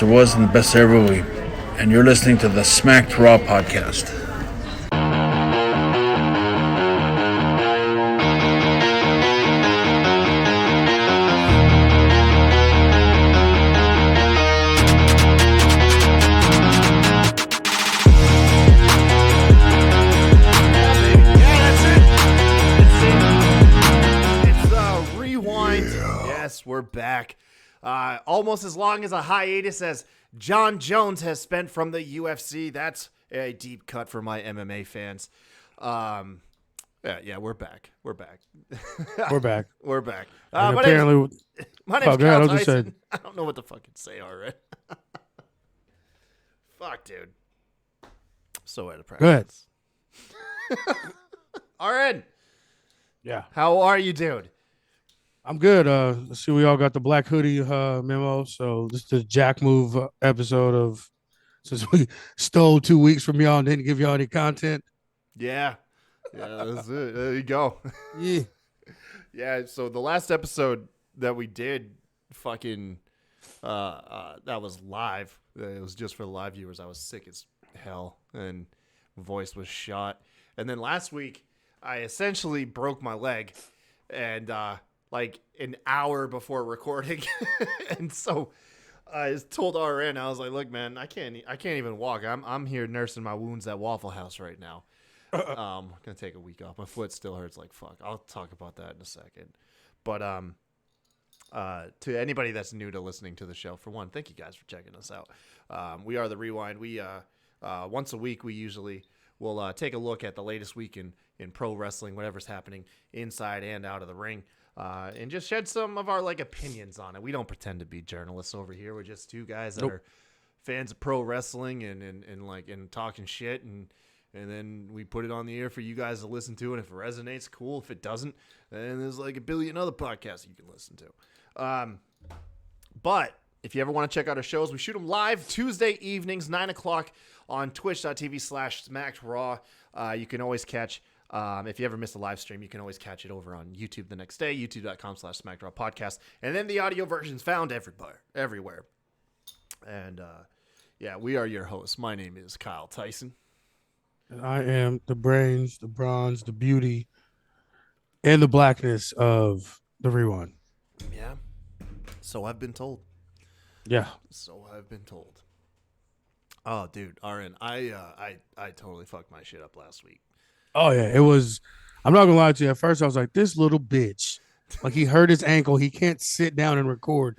It wasn't the best ever week, and you're listening to the Smacked Raw podcast. We're back. Almost as long as a hiatus as John Jones has spent from the UFC. That's a deep cut for my MMA fans. Yeah, we're back. We're back. We're back. We're back. My name's Kyle Tyson. I don't know what to fucking say already. Fuck, dude. So out of practice. Go ahead. RN. Yeah. How are you, dude? I'm good. Let's see, we all got the black hoodie memo. So this is the Jack Move episode of, since we stole 2 weeks from y'all and didn't give y'all any content. Yeah, that's it. There you go. Yeah. Yeah, so the last episode that we did fucking that was live. It was just for the live viewers. I was sick as hell and voice was shot. And then last week I essentially broke my leg and like an hour before recording. And so I told RN, I was like, look, man, I can't even walk. I'm here nursing my wounds at Waffle House right now. I'm gonna take a week off. My foot still hurts like fuck. I'll talk about that in a second. But to anybody that's new to listening to the show, for one, thank you guys for checking us out. We are the Rewind. We once a week we usually will take a look at the latest week in pro wrestling, whatever's happening inside and out of the ring. And just shed some of our opinions on it. We don't pretend to be journalists over here. We're just two guys that are fans of pro wrestling and talking shit, and then we put it on the air for you guys to listen to. And if it resonates, cool. If it doesn't, then there's like a billion other podcasts you can listen to. But if you ever want to check out our shows, we shoot them live Tuesday evenings, 9:00 on twitch.tv/SmackedRaw. You can always catch. If you ever miss a live stream, you can always catch it over on YouTube the next day, youtube.com/SmackedRawPodcast. And then the audio version's found everywhere. And, yeah, we are your hosts. My name is Kyle Tyson. And I am the brains, the bronze, the beauty, and the blackness of the Rewind. Yeah. So I've been told. Yeah. So I've been told. Oh, dude, RN, I totally fucked my shit up last week. Oh, yeah. It was, I'm not going to lie to you. At first, I was like, this little bitch. Like, he hurt his ankle. He can't sit down and record.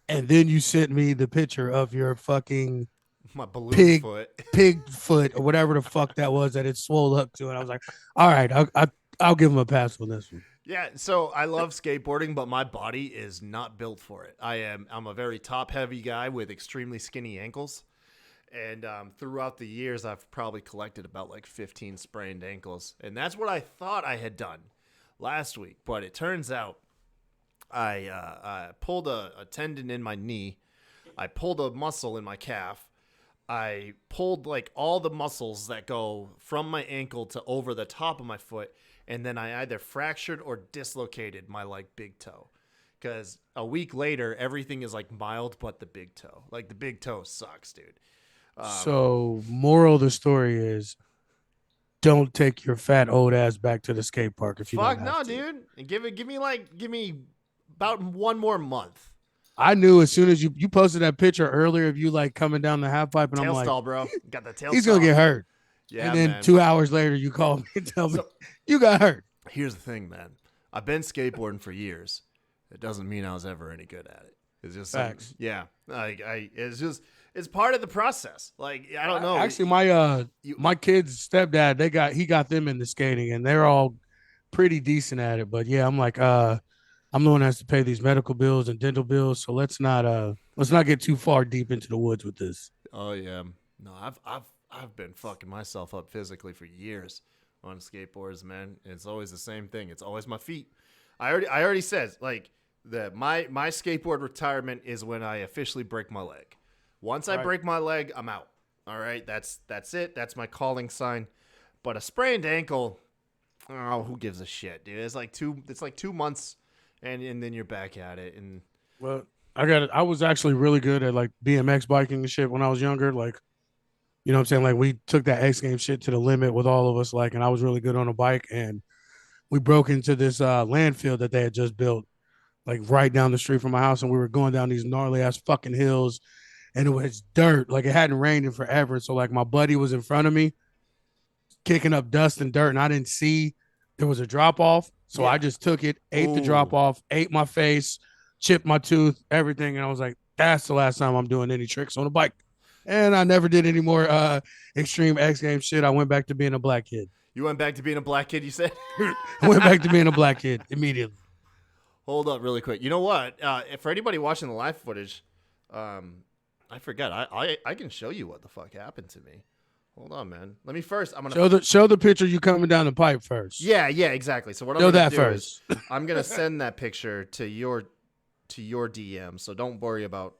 And then you sent me the picture of your fucking my balloon pig foot, or whatever the fuck that was that it swole up to. And I was like, all right, I'll give him a pass on this one. Yeah, so I love skateboarding, but my body is not built for it. I'm a very top-heavy guy with extremely skinny ankles. And throughout the years, I've probably collected about 15 sprained ankles. And that's what I thought I had done last week. But it turns out I pulled a tendon in my knee. I pulled a muscle in my calf. I pulled all the muscles that go from my ankle to over the top of my foot. And then I either fractured or dislocated my big toe. Because a week later, everything is mild but the big toe. The big toe sucks, dude. So, moral of the story is, don't take your fat old ass back to the skate park if you don't have to. Dude. And give me about one more month. I knew as soon as you posted that picture earlier of you coming down the half pipe, and tail I'm like, stall, bro. Got the tail he's stall. gonna get hurt. Yeah, and then man. 2 hours later, you call me and tell me you got hurt. Here's the thing, man. I've been skateboarding for years. It doesn't mean I was ever any good at it. It's just facts. Yeah, it's part of the process. I don't know. Actually, my kid's stepdad, he got them into skating, and they're all pretty decent at it. But yeah, I'm like, I'm the one that has to pay these medical bills and dental bills, so let's not get too far deep into the woods with this. Oh yeah, no, I've been fucking myself up physically for years on skateboards, man. It's always the same thing. It's always my feet. I already said that my skateboard retirement is when I officially break my leg. Once I break my leg, I'm out. All right, that's it. That's my calling sign. But a sprained ankle, oh, who gives a shit, dude? It's 2 months, and then you're back at it. And well, I was actually really good at like BMX biking and shit when I was younger. Like, you know what I'm saying? Like we took that X Games shit to the limit with all of us, like, and I was really good on a bike. And we broke into this landfill that they had just built, like right down the street from my house. And we were going down these gnarly ass fucking hills, and it was dirt. Like it hadn't rained in forever. So like my buddy was in front of me, kicking up dust and dirt, and I didn't see there was a drop off. So I just took it, ate the drop off, ate my face, chipped my tooth, everything. And I was like, that's the last time I'm doing any tricks on a bike. And I never did any more extreme X Games shit. I went back to being a black kid. You went back to being a black kid, you said? I went back to being a black kid immediately. Hold up really quick. You know what? For anybody watching the live footage, I forgot. I can show you what the fuck happened to me. Hold on, man. Let me first. I'm gonna show the picture you coming down the pipe first. Yeah, exactly. So what show I'm gonna that do first. is I'm gonna send that picture to your DM. So don't worry about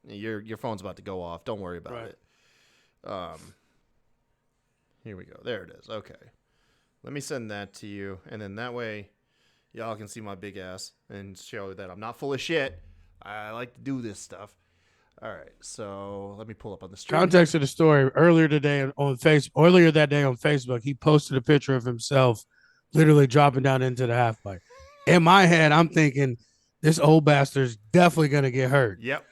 your phone's about to go off. Don't worry about it. Here we go. There it is. Okay. Let me send that to you, and then that way, y'all can see my big ass and show that I'm not full of shit. I like to do this stuff. All right, so let me pull up on the stream. Context of the story: earlier that day on Facebook, he posted a picture of himself, literally dropping down into the half pipe. In my head, I'm thinking this old bastard's definitely gonna get hurt. Yep.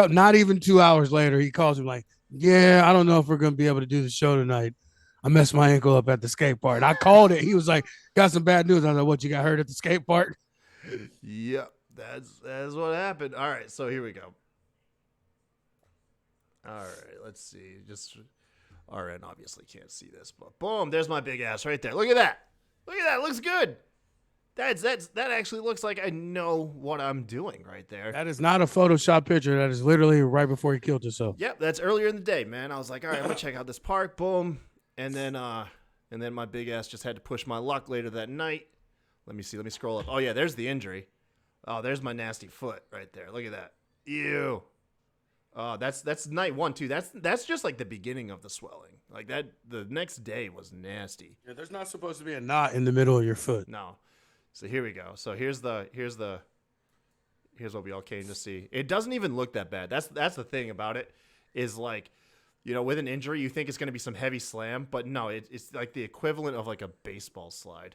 Not even 2 hours later, he calls him like, "Yeah, I don't know if we're gonna be able to do the show tonight. I messed my ankle up at the skate park." And I called it. He was like, "Got some bad news." I was like, "What? You got hurt at the skate park?" Yep, that's what happened. All right, so here we go. All right, let's see. Just RN obviously can't see this, but boom, there's my big ass right there. Look at that. Look at that. Looks good. That actually looks like I know what I'm doing right there. That is not a Photoshop picture. That is literally right before he killed himself. Yep, that's earlier in the day, man. I was like, all right, I'm gonna check out this park. Boom, and then my big ass just had to push my luck later that night. Let me see. Let me scroll up. Oh yeah, there's the injury. Oh, there's my nasty foot right there. Look at that. Ew. Oh, that's night 1 too. That's just like the beginning of the swelling. Like that, the next day was nasty. Yeah, there's not supposed to be a knot in the middle of your foot. No. So here we go. So here's what we all came to see. It doesn't even look that bad. That's the thing about it, is like, you know, with an injury you think it's gonna be some heavy slam, but no, it's like the equivalent of like a baseball slide.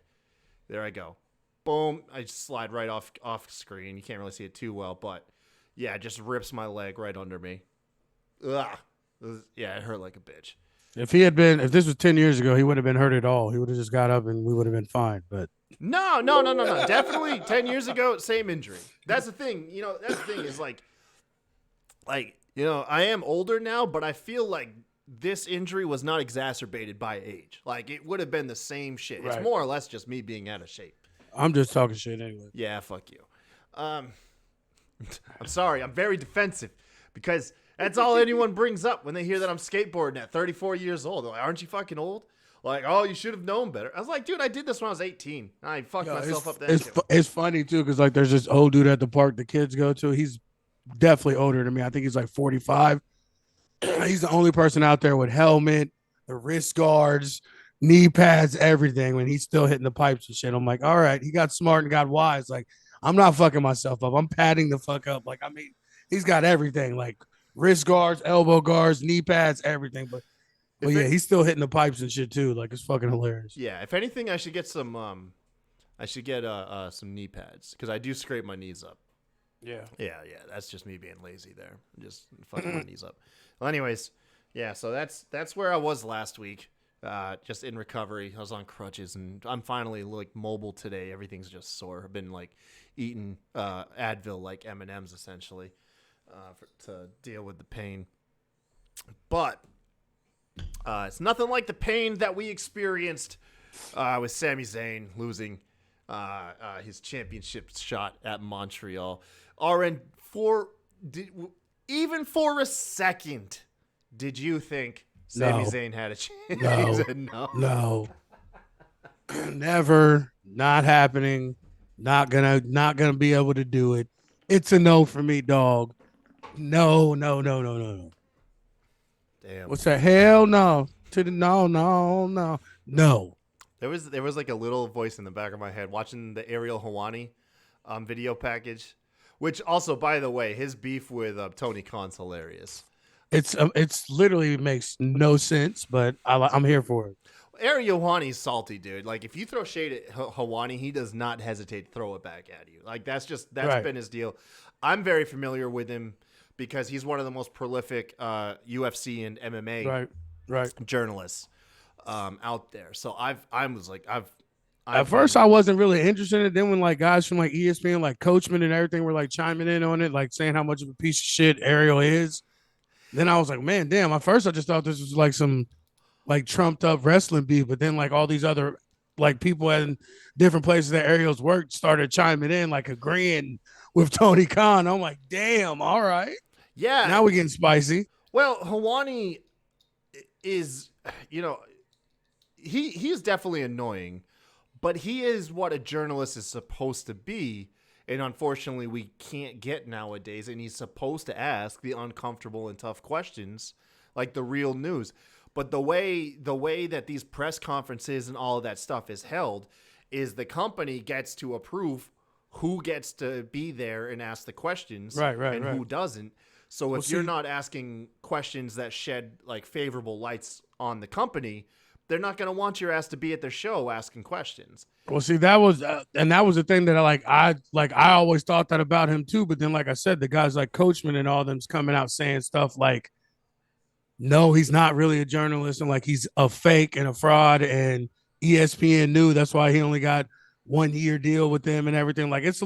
There I go. Boom. I just slide right off screen. You can't really see it too well, but yeah, it just rips my leg right under me. Ugh. Yeah, it hurt like a bitch. If this was 10 years ago, he wouldn't have been hurt at all. He would have just got up and we would have been fine. But no. Definitely 10 years ago, same injury. That's the thing. You know, that's the thing is like, you know, I am older now, but I feel like this injury was not exacerbated by age. Like it would have been the same shit. Right. It's more or less just me being out of shape. I'm just talking shit anyway. Yeah, fuck you. I'm sorry. I'm very defensive because that's all anyone brings up when they hear that I'm skateboarding at 34 years old. They're like, aren't you fucking old? Like, oh, you should have known better. I was like, dude, I did this when I was 18. I fucked myself up then. It's funny, too, because, like, there's this old dude at the park the kids go to. He's definitely older than me. I think he's, like, 45. He's the only person out there with helmet, the wrist guards, knee pads, everything, when he's still hitting the pipes and shit. I'm like, all right, he got smart and got wise. Like, I'm not fucking myself up. I'm padding the fuck up. Like, I mean, he's got everything, like wrist guards, elbow guards, knee pads, everything. But yeah, he's still hitting the pipes and shit too. Like, it's fucking hilarious. Yeah, if anything, I should get some knee pads because I do scrape my knees up. Yeah. That's just me being lazy there, just fucking my knees up. Well, anyways, yeah. So that's where I was last week. Just in recovery. I was on crutches, and I'm finally like mobile today. Everything's just sore. I've been like eating Advil like M&Ms essentially to deal with the pain. But it's nothing like the pain that we experienced with Sami Zayn losing his championship shot at Montreal. RN, even for a second, did you think Sami Zayn had a chance? No. He said no. No. Never. Not happening. Not gonna be able to do it. It's a no for me, dog. No. Damn. What's that? Hell no. To the no. There was like a little voice in the back of my head watching the Ariel Hawani video package Which also, by the way, his beef with Tony Khan's hilarious. It's literally makes no sense, but I'm here for it. Ariel Hawani's salty, dude. Like, if you throw shade at Hawani, he does not hesitate to throw it back at you. Like, that's Right. been his deal. I'm very familiar with him because he's one of the most prolific UFC and MMA Right. journalists out there. So At first, I wasn't really interested in it. Then when like guys from like ESPN, like Coachman and everything were like chiming in on it, like saying how much of a piece of shit Ariel is. Then I was like, man, damn. At first, I just thought this was like some like trumped up wrestling beef, but then like all these other like people in different places that Ariel's worked started chiming in, like agreeing with Tony Khan. I'm like, damn, all right. Yeah. Now we're getting spicy. Well, Hawani is, he is definitely annoying, but he is what a journalist is supposed to be. And unfortunately, we can't get nowadays. And he's supposed to ask the uncomfortable and tough questions, like the real news. But the way that these press conferences and all of that stuff is held is the company gets to approve who gets to be there and ask the questions, and who doesn't. So if you're not asking questions that shed like favorable lights on the company, they're not going to want your ass to be at their show asking questions. Well, see, that was the thing that I always thought that about him too. But then, like I said, the guys like Coachman and all them's coming out saying stuff like, no, he's not really a journalist, and like he's a fake and a fraud, and ESPN knew that's why he only got 1 year deal with them and everything. Like it's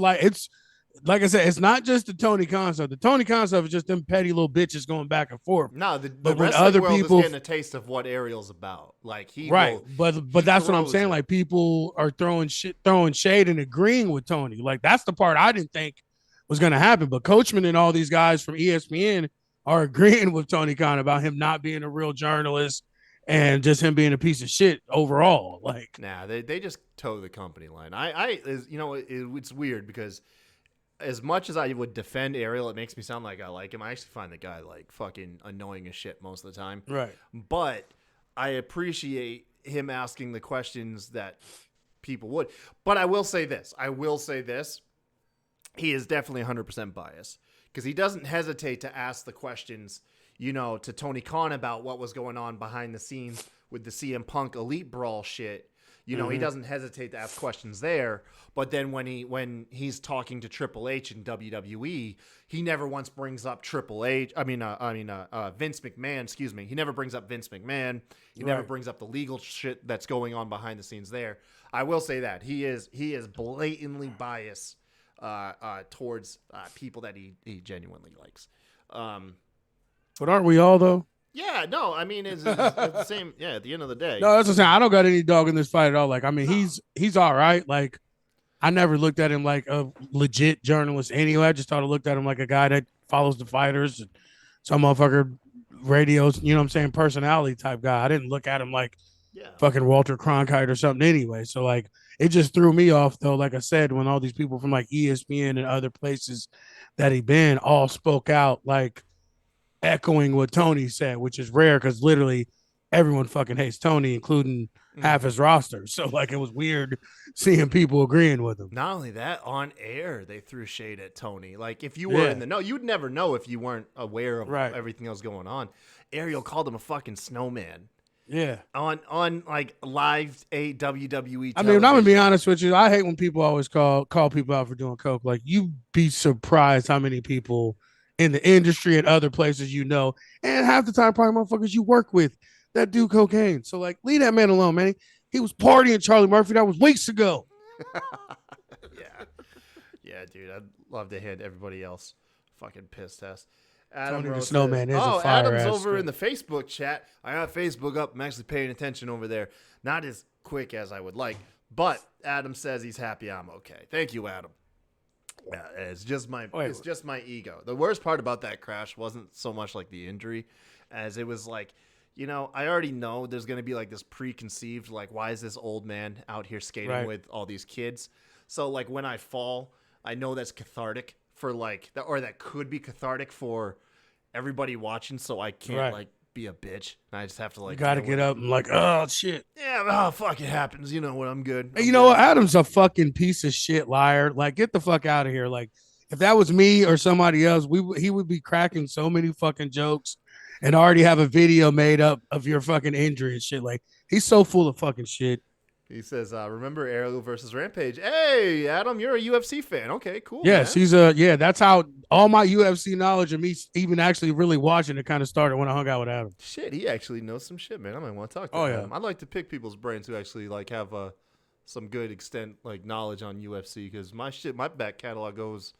like I said, it's not just the Tony Khan stuff. The Tony Khan stuff is just them petty little bitches going back and forth. No, the rest of the world is getting a taste of what Ariel's about. Like but that's what I'm saying. Like people are throwing shade and agreeing with Tony. Like that's the part I didn't think was going to happen. But Coachman and all these guys from ESPN are agreeing with Tony Khan about him not being a real journalist and just him being a piece of shit overall. Like, nah, they just toe the company line. It's weird because as much as I would defend Ariel, it makes me sound like I like him. I actually find the guy like fucking annoying as shit most of the time. Right. But I appreciate him asking the questions that people would. But I will say this. He is definitely 100% biased because he doesn't hesitate to ask the questions, to Tony Khan about what was going on behind the scenes with the CM Punk Elite Brawl shit. He doesn't hesitate to ask questions there. But then when he's talking to Triple H in WWE, he never once brings up Vince McMahon. Excuse me. He never brings up Vince McMahon. He never brings up the legal shit that's going on behind the scenes there. I will say that he is blatantly biased towards people that he genuinely likes. But aren't we all though? Yeah, no, I mean it's the same. Yeah, at the end of the day, no, that's what I'm saying. I don't got any dog in this fight at all. Like, I mean, he's all right. Like, I never looked at him like a legit journalist anyway. I just thought I looked at him like a guy that follows the fighters, and some motherfucker radios. You know what I'm saying? Personality type guy. I didn't look at him like fucking Walter Cronkite or something anyway. So like, it just threw me off though. Like I said, when all these people from like ESPN and other places that he been all spoke out like echoing what Tony said, which is rare because literally everyone fucking hates Tony, including half his roster. So like it was weird seeing people agreeing with him. Not only that, on air they threw shade at Tony. Like if you were in the know, you'd never know if you weren't aware of everything else going on. Ariel called him a fucking snowman. Yeah. On like live WWE television. I mean, I'm gonna be honest with you. I hate when people always call people out for doing coke. Like you'd be surprised how many people in the industry and other places and half the time probably motherfuckers you work with that do cocaine. So like leave that man alone, man. He was partying Charlie Murphy. That was weeks ago. Yeah, dude. I'd love to hit everybody else fucking piss test. Tony the Snowman is a fire Adam's ass over in the Facebook chat. I got Facebook up. I'm actually paying attention over there. Not as quick as I would like, but Adam says he's happy I'm okay. Thank you, Adam. Yeah, it's just my ego. The worst part about that crash wasn't so much like the injury as it was like, I already know there's going to be like this preconceived, like, why is this old man out here skating with all these kids? So like when I fall, I know that's cathartic for like that, or that could be cathartic for everybody watching. So I can't like be a bitch. I just have to like, gotta get up and like, oh shit. Yeah, fuck, it happens. You know what? I'm good. You know what? Adam's a fucking piece of shit liar. Like, get the fuck out of here. Like, if that was me or somebody else, he would be cracking so many fucking jokes and already have a video made up of your fucking injury and shit. Like he's so full of fucking shit. He says, remember Ariel versus Rampage? Hey, Adam, you're a UFC fan. Okay, cool. Yes, man. that's how all my UFC knowledge and me even actually really watching it kind of started when I hung out with Adam. Shit, he actually knows some shit, man. I might want to talk to him. Yeah. I'd like to pick people's brains who actually like have some good extent like knowledge on UFC because my back catalog goes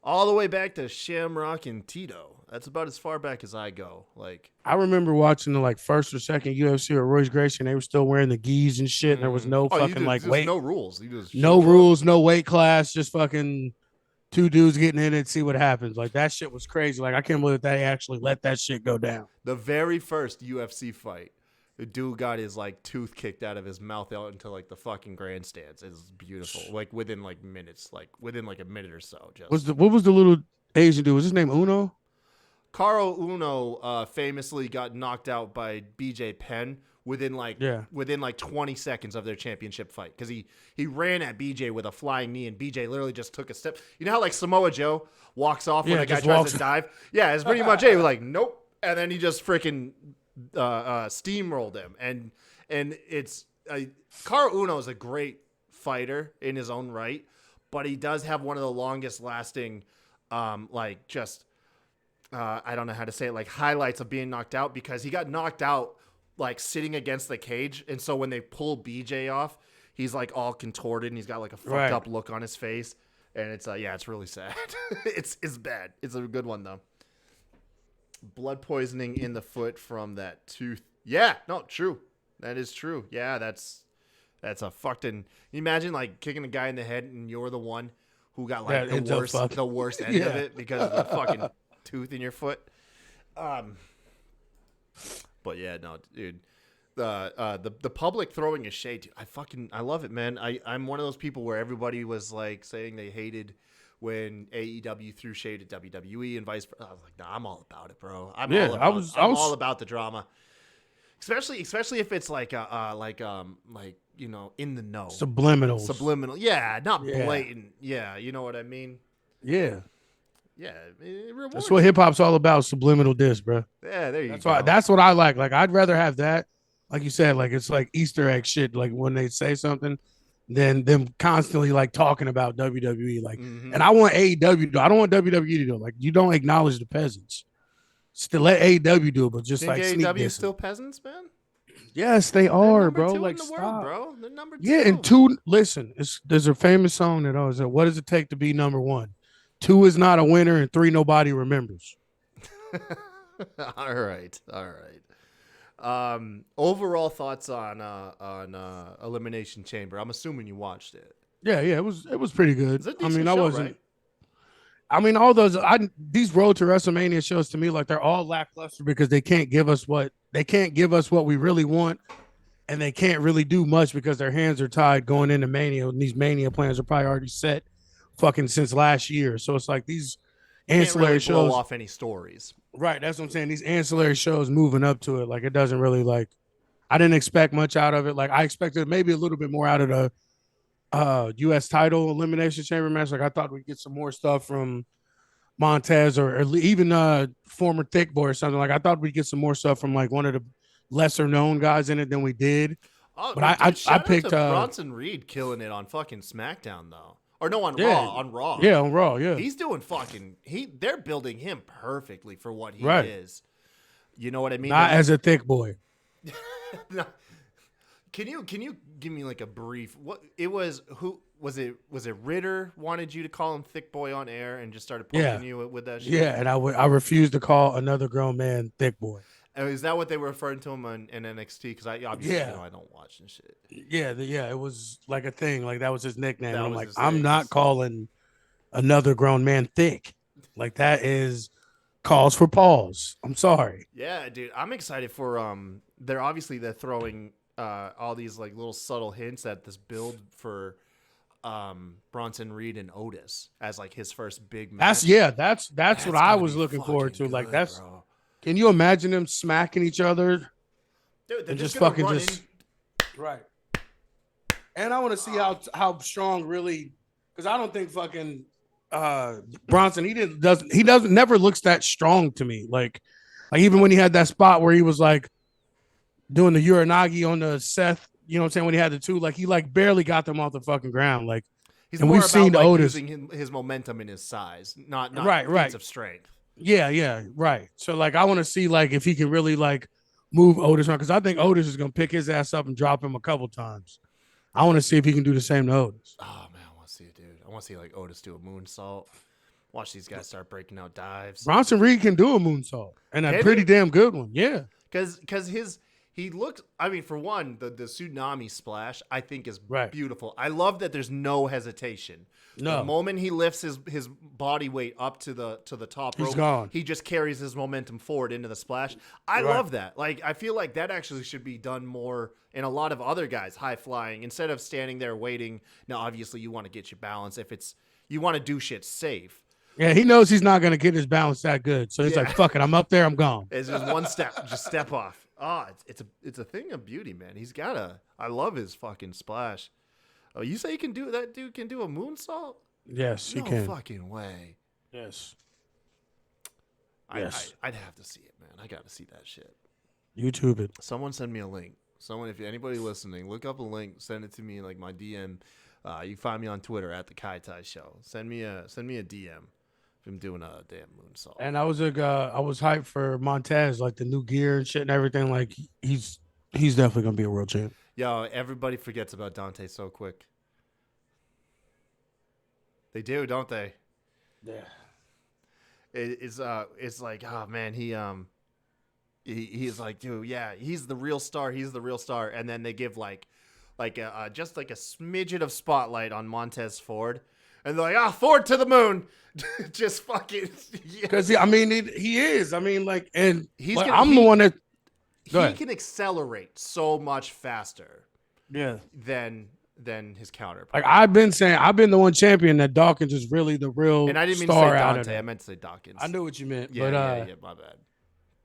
all the way back to Shamrock and Tito. That's about as far back as I go. Like I remember watching the like first or second UFC or Royce Gracie, and they were still wearing the gis and shit. And there was no fucking like weight, no rules. No rules, no weight class, just fucking two dudes getting in it, see what happens. Like that shit was crazy. Like I can't believe they actually let that shit go down. The very first UFC fight, the dude got his like tooth kicked out of his mouth out into like the fucking grandstands. It was beautiful. Like within like minutes, like within like a minute or so. Just what was the little Asian dude? Was his name Uno? Caro Uno famously got knocked out by BJ Penn within like 20 seconds of their championship fight because he ran at BJ with a flying knee and BJ literally just took a step. You know how like Samoa Joe walks off when a guy tries to dive? Yeah, it's pretty much it. He was like, nope. And then he just freaking steamrolled him. And it's Caro Uno is a great fighter in his own right, but he does have one of the longest lasting I don't know how to say it, like highlights of being knocked out because he got knocked out like sitting against the cage. And so when they pull BJ off, he's like all contorted and he's got like a fucked up look on his face. And it's it's really sad. It's bad. It's a good one though. Blood poisoning in the foot from that tooth. Yeah, no, true. That is true. Yeah, that's a fucking. You imagine like kicking a guy in the head and you're the one who got like the worst end of it because of the fucking tooth in your foot. But yeah, no, dude. The public throwing a shade. I love it, man. I'm one of those people where everybody was like saying they hated when AEW threw shade at WWE and vice versa. I was like, nah, I'm all about it, bro. I'm all about the drama. Especially if it's like in the know. Subliminal. Yeah, not blatant. Yeah, you know what I mean? Yeah. Yeah, that's what hip hop's all about. Subliminal diss, bro. Yeah, there you go. That's what I like. Like, I'd rather have that, like you said, like it's like Easter egg shit. Like when they say something, than them constantly like talking about WWE. Like, and I want AEW to do. I don't want WWE to do it. Like, you don't acknowledge the peasants. Still let AEW do it, but just like AEW is still peasants, man. Yes, they are, bro. Two like, in the stop, world, bro. They're number 2. Yeah, and 2. Listen, there's a famous song that always said, "What does it take to be number 1? 2 is not a winner, and 3 nobody remembers." All right. Overall thoughts on Elimination Chamber. I'm assuming you watched it. Yeah, it was pretty good. I mean, I wasn't. Right? I mean, all those these Road to WrestleMania shows to me, like, they're all lackluster because they can't give us what we really want, and they can't really do much because their hands are tied going into Mania, and these Mania plans are probably already set fucking since last year. So it's like these ancillary shows blow off any stories. Right, that's what I'm saying. These ancillary shows moving up to it, like, it doesn't really, like, I didn't expect much out of it. Like, I expected maybe a little bit more out of the U.S. title Elimination Chamber match. Like, I thought we'd get some more stuff from Montez or even former Thick Boy or something. Like, I thought we'd get some more stuff from, like, one of the lesser known guys in it than we did. Oh, but I picked Bronson Reed killing it on fucking SmackDown though. Or no, on Raw. On Raw. Yeah, on Raw, yeah. He's doing they're building him perfectly for what he is. You know what I mean? Not as a Thick Boy. No. Can you give me like a brief who was it Ritter wanted you to call him Thick Boy on air and just started poking you with that shit? Yeah, and I refused to call another grown man Thick Boy. Is that what they were referring to him in NXT? Because I obviously I don't watch and shit. Yeah, it was like a thing. Like, that was his nickname. And I'm like, I'm not calling another grown man Thick. Like, that is calls for pause. I'm sorry. Yeah, dude, I'm excited for they're throwing all these like little subtle hints at this build for Bronson Reed and Otis as like his first big match. That's what I was looking forward to. Like, that's. Bro. Can you imagine them smacking each other? Dude, and just fucking right. And I want to see how strong really, because I don't think fucking Bronson, he doesn't never looks that strong to me. Like even when he had that spot where he was like doing the Uranagi on the Seth, you know what I'm saying? When he had the two, like he like barely got them off the fucking ground. Like, He's and more we've about seen like Otis using his momentum in his size, not right. feats of strength. Yeah, right. So like I want to see like if he can really like move Otis around because I think Otis is gonna pick his ass up and drop him a couple times. I want to see if he can do the same to Otis. Oh man, I want to see it, dude. I want to see like Otis do a moonsault. Watch these guys start breaking out dives. Bronson Reed can do a moonsault and a pretty damn good one. Yeah, because he looks. I mean, for one, the tsunami splash I think is beautiful. I love that there's no hesitation. No, the moment he lifts his body weight up to the top rope, gone. He just carries his momentum forward into the splash. I love that. Like I feel like that actually should be done more in a lot of other guys high flying instead of standing there waiting. Now, obviously, you want to get your balance if it's you want to do shit safe. Yeah, he knows he's not going to get his balance that good. So he's like, fuck it, I'm up there, I'm gone. It's just one step, just step off. Oh, it's a thing of beauty, man. I love his fucking splash. Oh, you say he can do that dude can do a moonsault? Yes, he can. No fucking way. Yes. I'd have to see it, man. I got to see that shit. YouTube it. Someone send me a link. Someone, if anybody listening, look up a link, send it to me in like my DM. You can find me on Twitter at the Kai Tai Show. Send me a DM. I'm doing a damn moonsault. And I was hyped for Montez, like the new gear and shit and everything. Like he's definitely gonna be a world champ. Yo, everybody forgets about Dante so quick. They do, don't they? Yeah. It's like, oh man, he's like, dude, yeah, he's the real star. He's the real star. And then they give just like a smidget of spotlight on Montez Ford. And they're like, Ford to the moon. Just fucking. Because, he is. I mean, like, and he's like, gonna, I'm the one that. He can accelerate so much faster. Yeah. Than his counterpart. Like, I've been the one champion that Dawkins is really the real star. And I didn't mean to say Dante. I meant to say Dawkins. I knew what you meant. Yeah, but, my bad.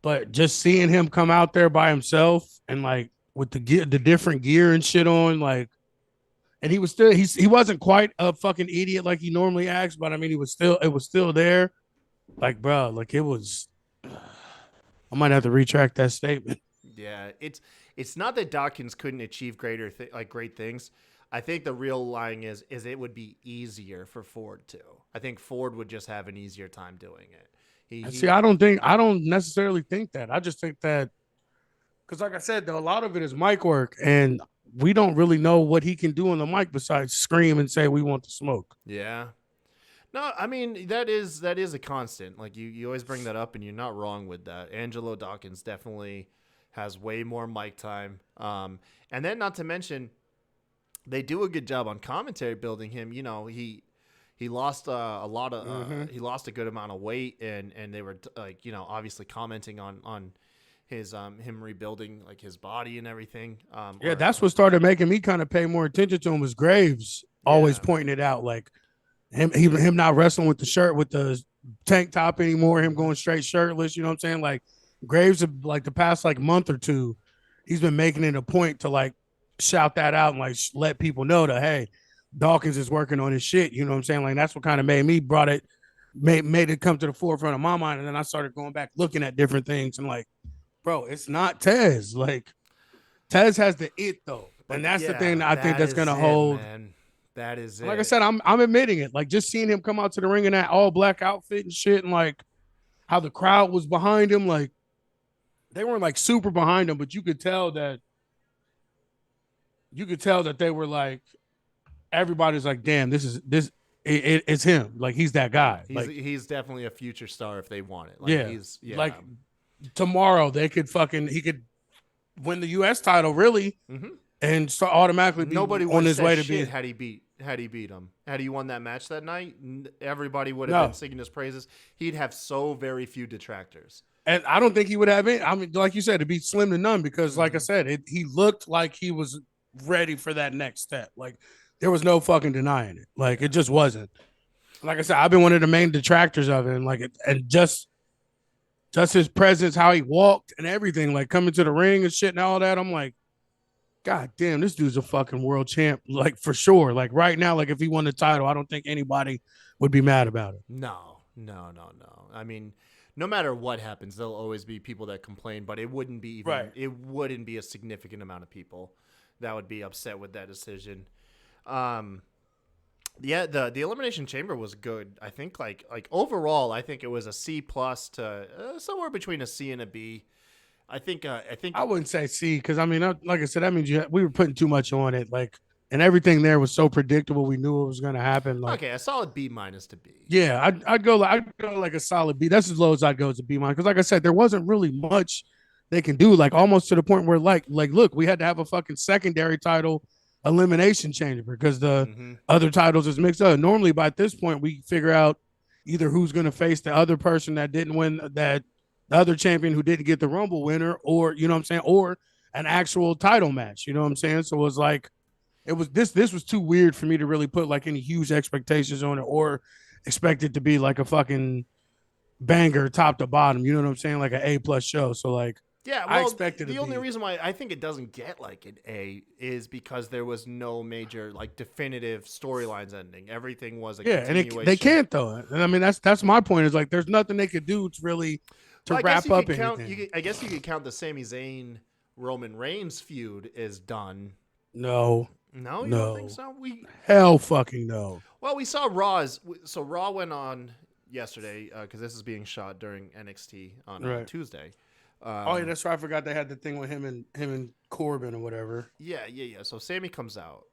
But just seeing him come out there by himself and, like, with the different gear and shit on, like, and he wasn't quite a fucking idiot like he normally acts, but I mean, it was still there. Like, bro, like it was, I might have to retract that statement. Yeah. It's not that Dawkins couldn't achieve great things. I think the real lying is it would be easier for Ford to. I think Ford would just have an easier time doing it. I don't necessarily think that. I just think that, because like I said, though, a lot of it is mic work, and we don't really know what he can do on the mic besides scream and say we want to smoke. Yeah. No, I mean, that is a constant. Like you always bring that up, and you're not wrong with that. Angelo Dawkins definitely has way more mic time. And then not to mention, they do a good job on commentary building him. You know, he lost a lot of he lost a good amount of weight, and they were like, you know, obviously commenting on his him rebuilding like his body and everything. That's what started making me kind of pay more attention to him was Graves always pointing it out, like him not wrestling with the shirt with the tank top anymore, him going straight shirtless. You know what I'm saying? Like Graves, like the past like month or two, he's been making it a point to like shout that out and like let people know that, hey, Dawkins is working on his shit. You know what I'm saying? Like that's what kind of made it come to the forefront of my mind. And then I started going back looking at different things and like, bro, it's not Tez. Like Tez has the it though. And that's the thing I think that's gonna hold. Man. That is like I said, I'm admitting it. Like just seeing him come out to the ring in that all black outfit and shit, and like how the crowd was behind him, like they weren't like super behind him, but you could tell that they were like, everybody's like, damn, it's him. Like he's that guy. He's definitely a future star if they want it. Like, like tomorrow he could win the U.S. title really, and start automatically be nobody on his way to be. Had he beat him, had he won that match that night, everybody would have been singing his praises. He'd have so very few detractors. And I don't think he would have it. I mean, like you said, it'd be slim to none because, like I said, he looked like he was ready for that next step. Like there was no fucking denying it. Like it just wasn't. Like I said, I've been one of the main detractors of it, and just his presence, how he walked and everything, like coming to the ring and shit and all that. I'm like, God damn, this dude's a fucking world champ, like for sure. Like right now, like if he won the title, I don't think anybody would be mad about it. No. I mean, no matter what happens, there'll always be people that complain, but it wouldn't be it wouldn't be a significant amount of people that would be upset with that decision. Yeah, the Elimination Chamber was good. I think like overall, I think it was a C plus to somewhere between a C and a B. I think I wouldn't say C because I mean, like I said, that means we were putting too much on it. Like, and everything there was so predictable. We knew it was going to happen. Like, okay, a solid B minus to B. Yeah, I'd go like a solid B. That's as low as I'd go as a B minus because, like I said, there wasn't really much they can do. Like almost to the point where, like look, we had to have a fucking secondary title elimination chamber because the other titles is mixed up. Normally, by this point, we figure out either who's going to face the other person that didn't win, that the other champion who didn't get the Rumble winner, or you know what I'm saying, or an actual title match. You know what I'm saying? So it was like it was this was too weird for me to really put like any huge expectations on it or expect it to be like a fucking banger top to bottom. You know what I'm saying? Like an A+ show. So like, yeah, I expected the only reason why I think it doesn't get like an A is because there was no major like definitive storylines ending. Everything was a continuation. And they can't though. And I mean that's my point. Is like there's nothing they could do to really wrap up anything. I guess you could count the Sami Zayn Roman Reigns feud is done. No, you don't think so? Hell fucking no. Well, we saw Raw's. So Raw went on yesterday because this is being shot during NXT on Tuesday. Oh yeah, that's right. I forgot they had the thing with him and Corbin or whatever. Yeah. So Sami comes out.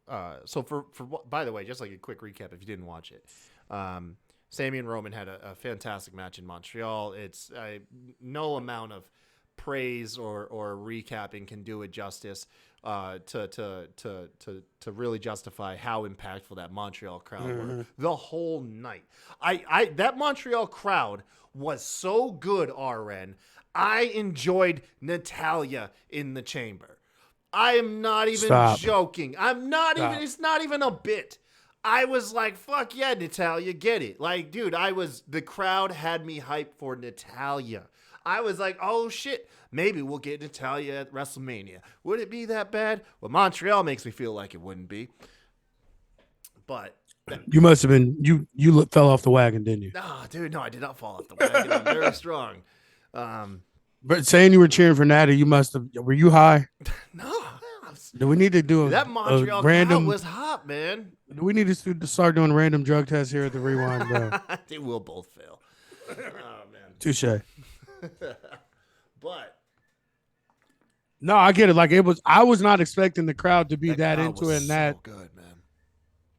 So for by the way, just like a quick recap, if you didn't watch it, Sami and Roman had a fantastic match in Montreal. It's no amount of praise or recapping can do it justice to really justify how impactful that Montreal crowd were the whole night. I that Montreal crowd was so good, RN. I enjoyed Natalya in the chamber. I am not even joking. I'm not even. It's not even a bit. I was like, fuck yeah, Natalya, get it. Like, dude, the crowd had me hyped for Natalya. I was like, oh shit, maybe we'll get Natalya at WrestleMania. Would it be that bad? Well, Montreal makes me feel like it wouldn't be. But you must have been you fell off the wagon, didn't you? No, dude, no, I did not fall off the wagon. I'm very strong. But saying you were cheering for Natty, you must have. Were you high? No. Do we need to do that Montreal crowd was hot, man. Do we need to start doing random drug tests here at the Rewind, bro? They will both fail. Oh man. Touche. But no, I get it. Like it was. I was not expecting the crowd to be that into it. And that good, man.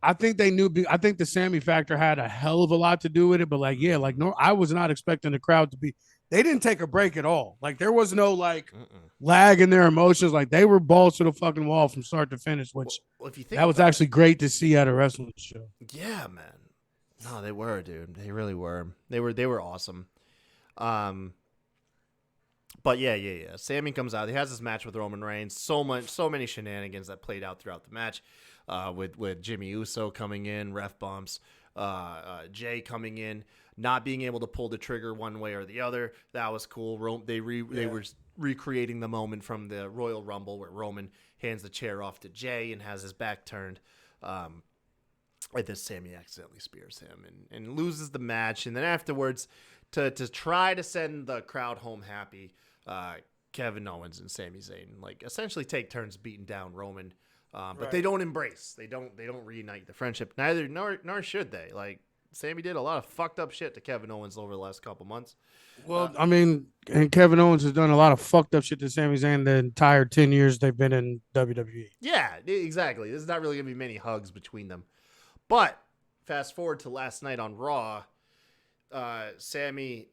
I think they knew. I think the Sami factor had a hell of a lot to do with it. But like, yeah, like no, I was not expecting the crowd to be. They didn't take a break at all. Like there was no like lag in their emotions. Like they were balls to the fucking wall from start to finish. Which if you think that was actually great to see at a wrestling show. Yeah, man. No, they were, dude. They really were. They were awesome. But yeah. Sami comes out. He has this match with Roman Reigns. So many shenanigans that played out throughout the match. With Jimmy Uso coming in, ref bumps, Jay coming in, not being able to pull the trigger one way or the other. That was cool. They were recreating the moment from the Royal Rumble where Roman hands the chair off to Jay and has his back turned. And then Sami accidentally spears him and loses the match. And then afterwards, to try to send the crowd home happy, Kevin Owens and Sami Zayn like essentially take turns beating down Roman. But they don't embrace. They don't reunite the friendship. Nor should they. Like Sami did a lot of fucked up shit to Kevin Owens over the last couple months. Well, I mean, and Kevin Owens has done a lot of fucked up shit to Sami Zayn the entire 10 years they've been in WWE. Yeah, exactly. There's not really gonna be many hugs between them. But fast forward to last night on Raw, Sami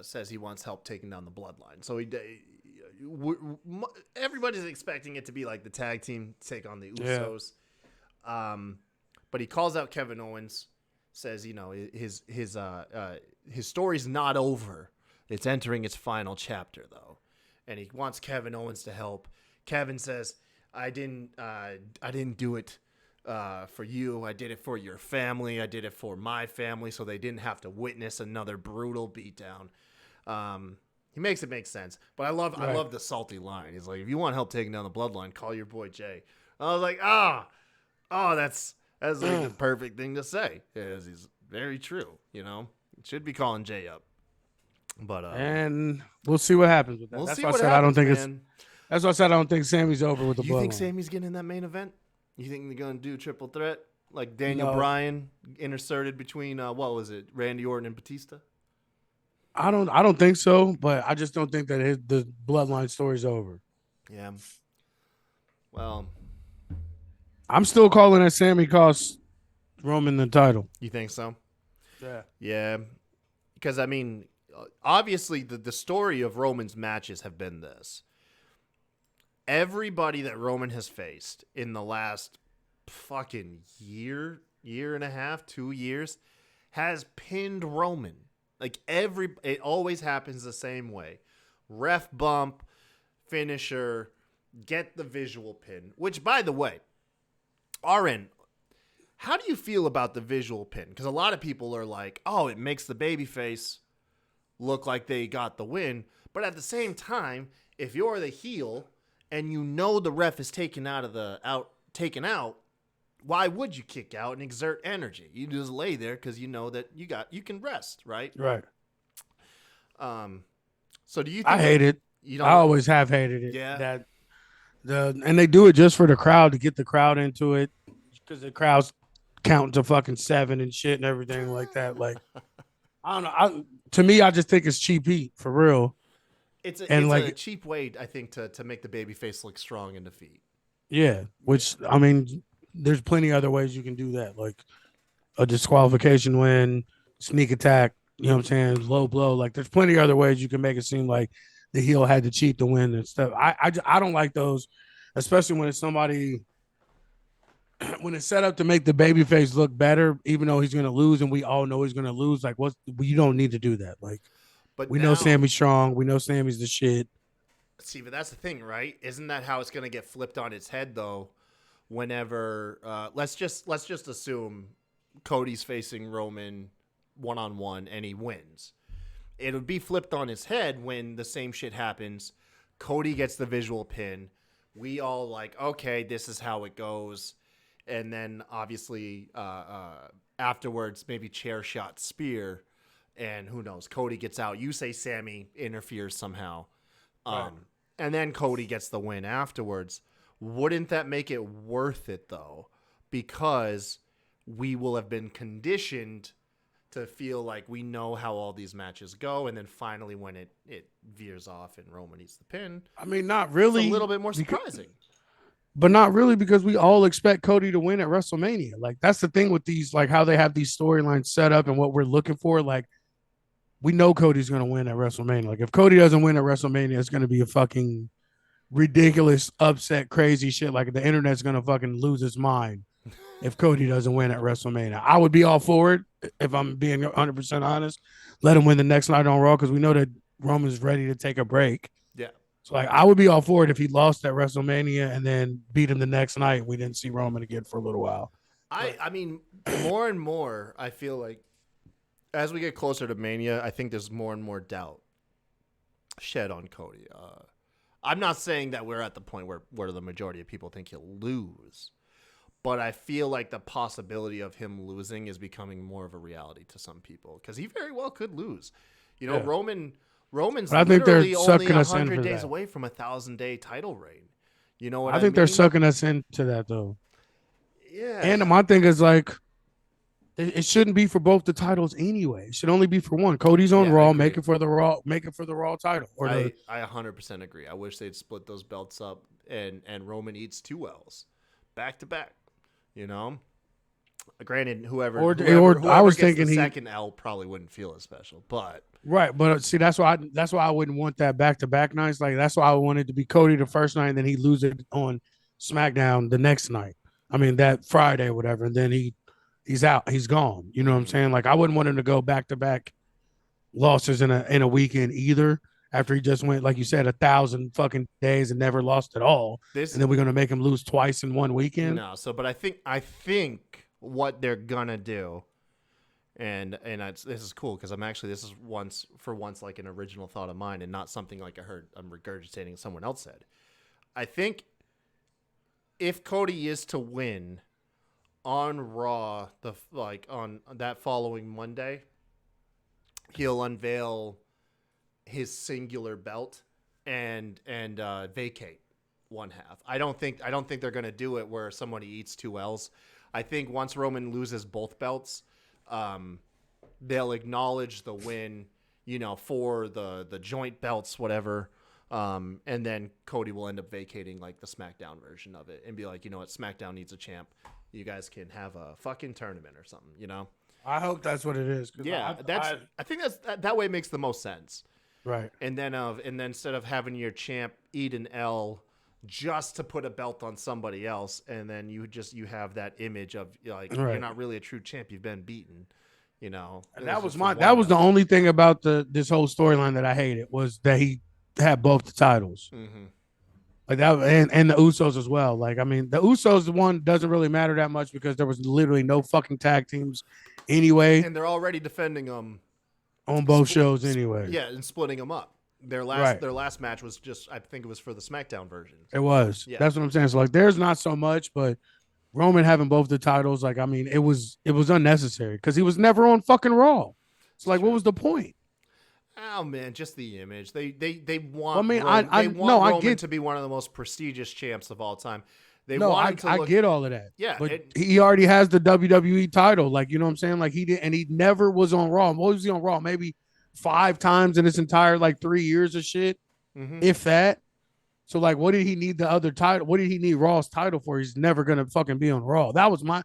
says he wants help taking down the Bloodline. So everybody's expecting it to be like the tag team take on the Usos. Yeah. But he calls out Kevin Owens, says, you know, his story's not over. It's entering its final chapter though. And he wants Kevin Owens to help. Kevin says, I didn't do it for you. I did it for your family. I did it for my family so they didn't have to witness another brutal beatdown. He makes it make sense. But I love the salty line. He's like, if you want help taking down the Bloodline, call your boy Jay. I was like, That's like the perfect thing to say. It's very true. Should be calling Jay up. But and we'll see what happens with that. we'll That's see why I what said happens, I don't think man. That's why I said I don't think Sammy's over with the You think bloodline. Sammy's getting in that main event? You think they're gonna do triple threat like Daniel No. Bryan inserted between what was it, Randy Orton and Batista? I don't think so, but I just don't think that the bloodline story's over. Yeah. Well, I'm still calling that Sammy cost Roman the title. you think so? Yeah. Yeah. Because I mean, obviously the story of Roman's matches have been this. Everybody that Roman has faced in the last fucking year and a half, 2 years, has pinned Roman. Like it always happens the same way. Ref bump, finisher, get the visual pin. Which, by the way, RN, how do you feel about the visual pin? Because a lot of people are like, oh, it makes the babyface look like they got the win. But at the same time, if you're the heel and you know the ref is taken out, why would you kick out and exert energy? You just lay there because you know that you can rest, right? Right. So do you think I hate it. I always have hated it. Yeah. And they do it just for the crowd, to get the crowd into it, because the crowd's counting to fucking 7 and shit and everything like that. Like, I don't know. To me, I just think it's cheap heat, for real. It's a cheap way, I think, to make the babyface look strong in defeat. Yeah, which, I mean, there's plenty other ways you can do that, like a disqualification win, sneak attack, you know what I'm saying, low blow. Like, there's plenty other ways you can make it seem like the heel had to cheat to win and stuff. I don't like those, especially when it's somebody when it's set up to make the babyface look better, even though he's going to lose, and we all know he's going to lose. Like, you don't need to do that. Like, but we know Sammy's strong. We know Sammy's the shit. See, but that's the thing, right? Isn't that how it's going to get flipped on its head, though? Whenever let's just assume Cody's facing Roman one-on-one and he wins. It would be flipped on his head when the same shit happens. Cody gets the visual pin. We all like, okay, this is how it goes. And then obviously afterwards, maybe chair shot, spear, and who knows? Cody gets out. You say Sammy interferes somehow. And then Cody gets the win afterwards. Wouldn't that make it worth it, though? Because we will have been conditioned to feel like we know how all these matches go, and then finally when it veers off and Roman eats the pin. I mean, not really. It's a little bit more surprising. But not really, because we all expect Cody to win at WrestleMania. Like, that's the thing with these, like, how they have these storylines set up and what we're looking for. Like, we know Cody's going to win at WrestleMania. Like, if Cody doesn't win at WrestleMania, it's going to be a fucking ridiculous, upset, crazy shit. Like, the internet's going to fucking lose its mind if Cody doesn't win at WrestleMania. I would be all for it, if I'm being 100% honest. Let him win the next night on Raw, because we know that Roman's ready to take a break. Yeah. So, like, I would be all for it if he lost at WrestleMania and then beat him the next night. We didn't see Roman again for a little while. I mean, more and more, I feel like as we get closer to Mania, I think there's more and more doubt shed on Cody. I'm not saying that we're at the point where the majority of people think he'll lose, but I feel like the possibility of him losing is becoming more of a reality to some people, because he very well could lose. You know, Yeah. Roman's I think they're literally only sucking us in 100 for days that. away from a 1,000-day title reign. You know what I think mean? they're sucking us into that, though. Yeah. And my thing is, like, it shouldn't be for both the titles anyway. It should only be for one. Cody's on Yeah, I Raw, agree. make it for the Raw title. I 100% agree. I wish they'd split those belts up and Roman eats 2 L's back to back. You know? Granted, whoever I was gets thinking the he second L probably wouldn't feel as special, but right, but see, that's why I wouldn't want that back to back nights. Like, that's why I wanted to be Cody the first night, and then he lose it on SmackDown the next night. I mean, that Friday or whatever, and then he's out, he's gone. You know what I'm saying? Like, I wouldn't want him to go back to back losses in a weekend either. After he just went, like you said, 1,000 fucking days and never lost at all, and then we're gonna make him lose twice in one weekend. No, but I think what they're gonna do, and this is cool because this is once like an original thought of mine and not something like I'm regurgitating someone else said. I think if Cody is to win on Raw, on that following Monday, he'll unveil his singular belt and vacate one half. I don't think they're gonna do it where somebody eats 2 L's. I think once Roman loses both belts, they'll acknowledge the win, for the joint belts, whatever. And then Cody will end up vacating like the SmackDown version of it and be like, you know what, SmackDown needs a champ. You guys can have a fucking tournament or something, I hope that's what it is. Yeah, I think that way makes the most sense. Right. And then instead of having your champ eat an L just to put a belt on somebody else, and then you have that image of like You're not really a true champ. You've been beaten, And that was the only thing about this whole storyline that I hated was that he had both the titles. Mm-hmm. Like that, and the Usos as well. Like, I mean, the Usos one doesn't really matter that much because there was literally no fucking tag teams anyway, and they're already defending them on both shows anyway. Yeah, and splitting them up. Their last match was I think it was for the SmackDown version. It was. Yeah. That's what I'm saying. So like, there's not so much, but Roman having both the titles, like, I mean, it was unnecessary because he was never on fucking Raw. So like, what was the point? Oh man, just the image. They want. I mean, Roman to be one of the most prestigious champs of all time. I get all of that. Yeah, but he already has the WWE title. Like, you know what I'm saying? Like he did, and he never was on Raw. What was he on Raw? Maybe 5 times in his entire 3 years of shit, if that. So like, what did he need the other title? What did he need Raw's title for? He's never gonna fucking be on Raw. That was my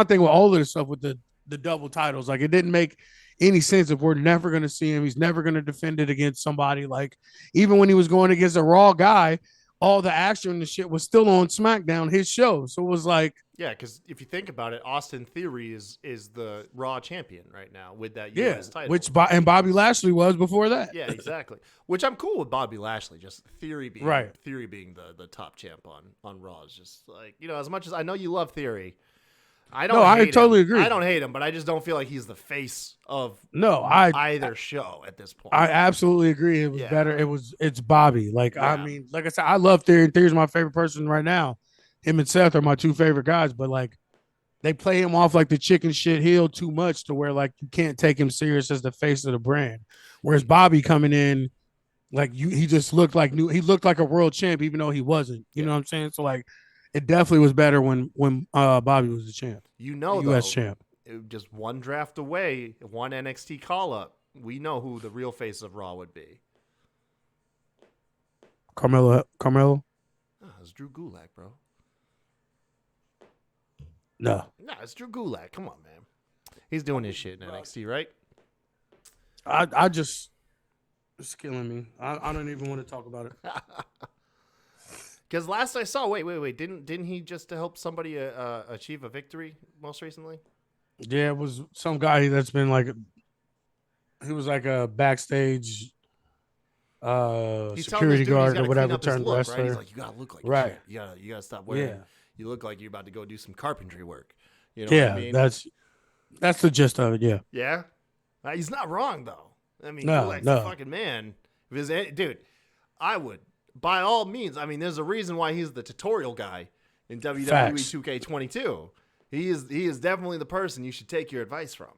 thing with all of this stuff with the double titles. Like, it didn't make any sense if we're never gonna see him. He's never gonna defend it against somebody. Like, even when he was going against a Raw guy, all the action and the shit was still on SmackDown, his show. So it was like, yeah, because if you think about it, Austin Theory is the Raw champion right now with that US title. And Bobby Lashley was before that. Yeah, exactly. Which I'm cool with Bobby Lashley. Just Theory being the top champ on Raw is just like, as much as I know you love Theory, I totally agree. I don't hate him, but I just don't feel like he's the face of either show at this point. I absolutely agree. It was better. It's Bobby. Like, I mean, like I said, I love Theory. Theory's my favorite person right now. Him and Seth are my 2 favorite guys, but like, they play him off like the chicken shit heel too much to where like you can't take him serious as the face of the brand. Whereas Bobby coming in, like he just looked like he looked like a world champ, even though he wasn't. You know what I'm saying? So like, it definitely was better when Bobby was the champ. The U.S. champ. Just one draft away, one NXT call up. We know who the real face of Raw would be. Carmelo. It's Drew Gulak, bro. No, it's Drew Gulak. Come on, man. He's doing his shit in NXT, right? I just, it's killing me. I don't even want to talk about it. Because last I saw, wait, didn't he just help somebody achieve a victory most recently? Yeah, it was some guy that's been like, he was like a backstage security guard or whatever turned wrestler. Right? He's like, you gotta look like a champ. You gotta stop wearing. Yeah. You look like you're about to go do some carpentry work. You know what I mean? That's the gist of it. Yeah. Yeah. He's not wrong though. I mean, Gulak's a fucking man. Dude, I would. By all means, I mean, there's a reason why he's the tutorial guy in WWE 2K22. He is definitely the person you should take your advice from.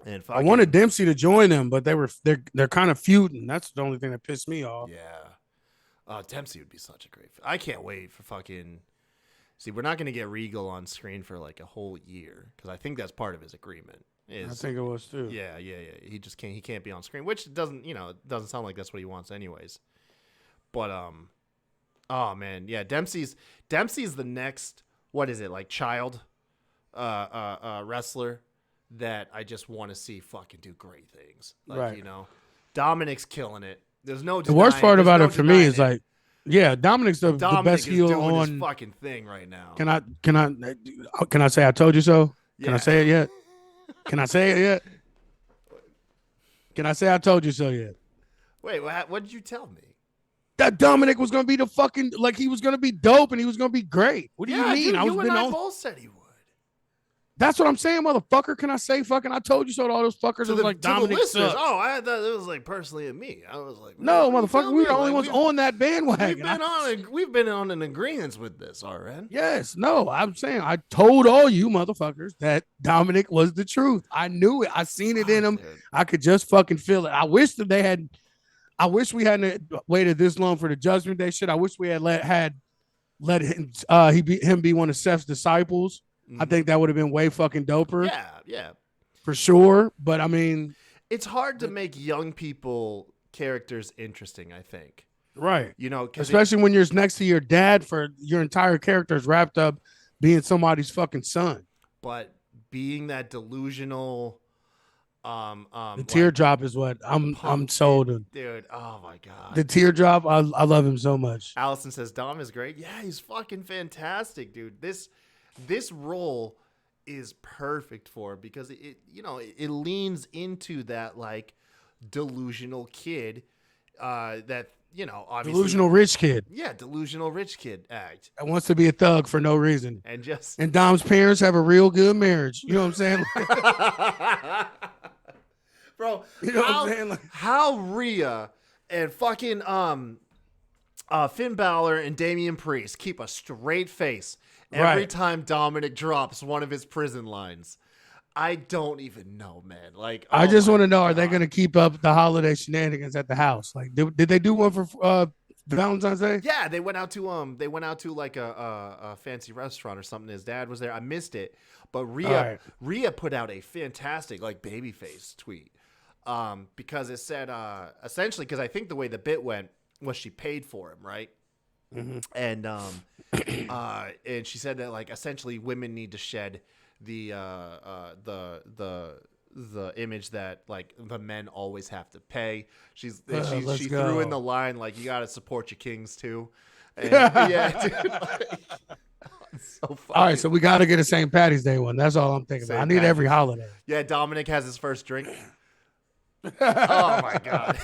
And I wanted Dempsey to join them, but they're kind of feuding. That's the only thing that pissed me off. Yeah, Dempsey would be such a great. I can't wait for fucking. See, we're not going to get Regal on screen for like a whole year because I think that's part of his agreement. I think it was too. Yeah. He just can't. He can't be on screen, which doesn't sound like that's what he wants anyways. But oh man, yeah, Dempsey's the next, what is it, like child wrestler that I just want to see fucking do great things. Like, Dominic's killing it. There's no denying, the worst part about it for me is like, yeah, Dominic's the best heel doing on his fucking thing right now. Can I say I told you so? Yeah. Can I say it yet? Can I say it yet? Can I say I told you so yet? Wait, what did you tell me? That Dominic was going to be the fucking, like, he was going to be dope and he was going to be great. What do you mean? Dude, I both said he would. That's what I'm saying, motherfucker. Can I say fucking? I told you so. To all those fuckers To was the, like to the Dominic listeners. sucks. Oh, I thought it was like personally at me. I was like, No, what are you motherfucker. telling We're me? the only Like, ones on that bandwagon. We've been on an agreement with this, already. Yes, no, I'm saying I told all you motherfuckers that Dominic was the truth. I knew it. I seen it in him. Dude. I could just fucking feel it. I wish that they had. I wish we hadn't waited this long for the Judgment Day shit. I wish we had let him be one of Seth's disciples. I think that would have been way fucking doper. Yeah, for sure. But I mean, it's hard to make young people characters interesting. I think, right? You know, especially when you're next to your dad for your entire character is wrapped up being somebody's fucking son. But being that delusional, the teardrop is what I'm sold on. Dude, oh my god, the teardrop. I love him so much. Allison says Dom is great. Yeah, he's fucking fantastic, dude. This role is perfect for him because it leans into that like delusional kid that obviously delusional rich kid. Yeah, delusional rich kid act that wants to be a thug for no reason. And Dom's parents have a real good marriage. You know what I'm saying? Bro, you know what I'm saying? How Rhea and fucking Finn Balor and Damian Priest keep a straight face every time Dominic drops one of his prison lines. I don't even know, man. Like, I just want to know, are they going to keep up the holiday shenanigans at the house? Like, did they do one for Valentine's Day? Yeah, they went out to like a fancy restaurant or something. His dad was there. I missed it, but Rhea put out a fantastic like babyface tweet because it said essentially, because I think the way the bit went was she paid for him, right? Mm-hmm. And she said that like essentially women need to shed the image that like the men always have to pay. She threw in the line like you got to support your kings too. And, yeah, dude, like, so funny. All right, so we got to get a St. Patty's Day one. That's all I'm thinking about. I need every holiday. Yeah, Dominic has his first drink. Oh my god,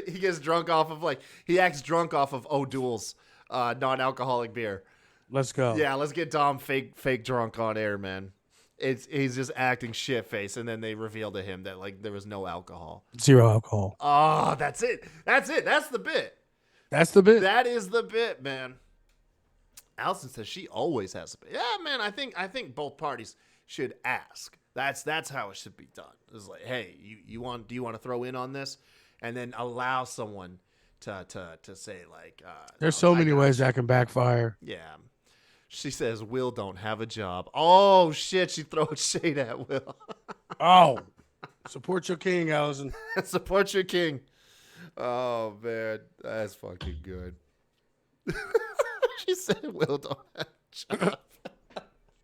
he gets drunk off of he acts drunk off of O'Doul's non-alcoholic beer. Let's go. Yeah, let's get Dom fake drunk on air, man. He's just acting shit face, and then they reveal to him that like there was no alcohol, zero alcohol. Oh, that's it. That's the bit. That's the bit. That is the bit, man. Allison says she always has a bit. Yeah, man. I think both parties should ask. That's how it should be done. It's like, hey, do you want to throw in on this, and then allow someone to say like. There's so many ways that can backfire. Yeah. She says Will don't have a job. Oh shit! She throws shade at Will. Oh, support your king, Allison. Support your king. Oh man, that's fucking good. She said Will don't have a job.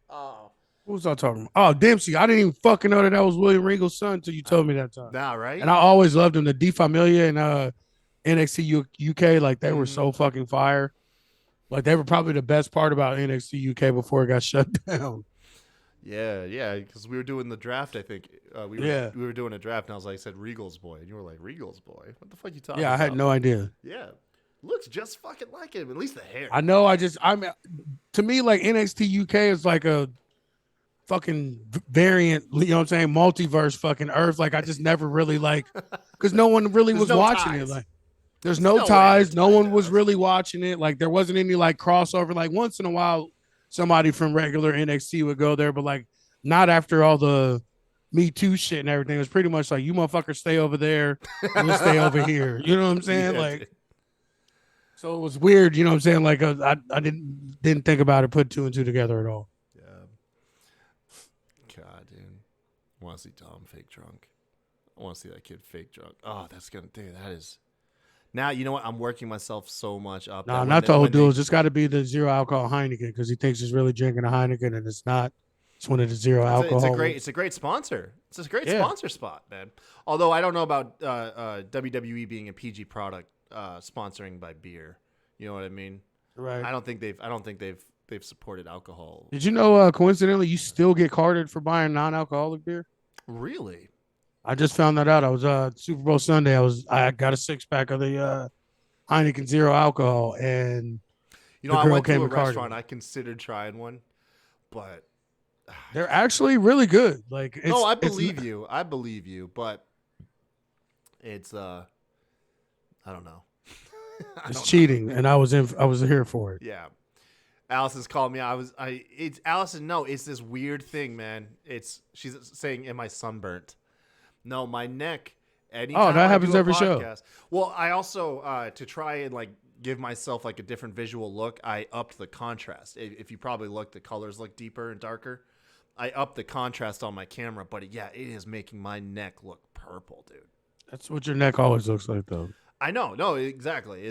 Oh, what was I talking about? Oh, Dempsey. I didn't even fucking know that was William Regal's son until you told me that time. Nah, right? And I always loved him. The D Familia and NXT UK, like they were so fucking fire. Like they were probably the best part about NXT UK before it got shut down. Yeah, because we were doing the draft. I think we were doing a draft, and I said Regal's boy, and you were like Regal's boy. What the fuck you talking? Yeah, about? I had no idea. Yeah, looks just fucking like him. At least the hair. I know. To me, like NXT UK is like a fucking variant. You know what I'm saying? Multiverse, fucking Earth. Like I just never really because no one really was watching it. Like. There's no ties. No one was really watching it. Like there wasn't any like crossover. Like once in a while, somebody from regular NXT would go there, but like not after all the Me Too shit and everything. It was pretty much like you motherfuckers stay over there and we'll stay over here. You know what I'm saying? Like, so it was weird. You know what I'm saying? Like I didn't think about it, put two and two together at all. Yeah. God, dude, I want to see Tom fake drunk. I want to see that kid fake drunk. Oh, that is. Now, you know what? I'm working myself so much up. No, not the whole dude. It's just got to be the zero alcohol Heineken because he thinks he's really drinking a Heineken and it's not. It's one of the zero alcohol. It's a great sponsor. It's a great sponsor spot, man. Although I don't know about WWE being a PG product sponsoring by beer. You know what I mean? Right. I don't think they've supported alcohol. Did you know? Coincidentally, you still get carded for buying non-alcoholic beer. Really? I just found that out. I was Super Bowl Sunday. I got a 6-pack of the Heineken zero alcohol, and I went to a restaurant. I considered trying one, but They're actually really good. Like it's no, I believe you. I believe you, but it's I don't know. It's cheating, and I was here for it. Yeah. Allison's called me. It's Allison. No, it's this weird thing, man. She's saying, "Am I sunburnt?" No, my neck. Anytime that I happens do a every show. podcast. Well, I also to try and like give myself like a different visual look, I upped the contrast. If you probably look, the colors look deeper and darker. I upped the contrast on my camera, but yeah, it is making my neck look purple, dude. That's what your neck always looks like, though. I know. No, exactly.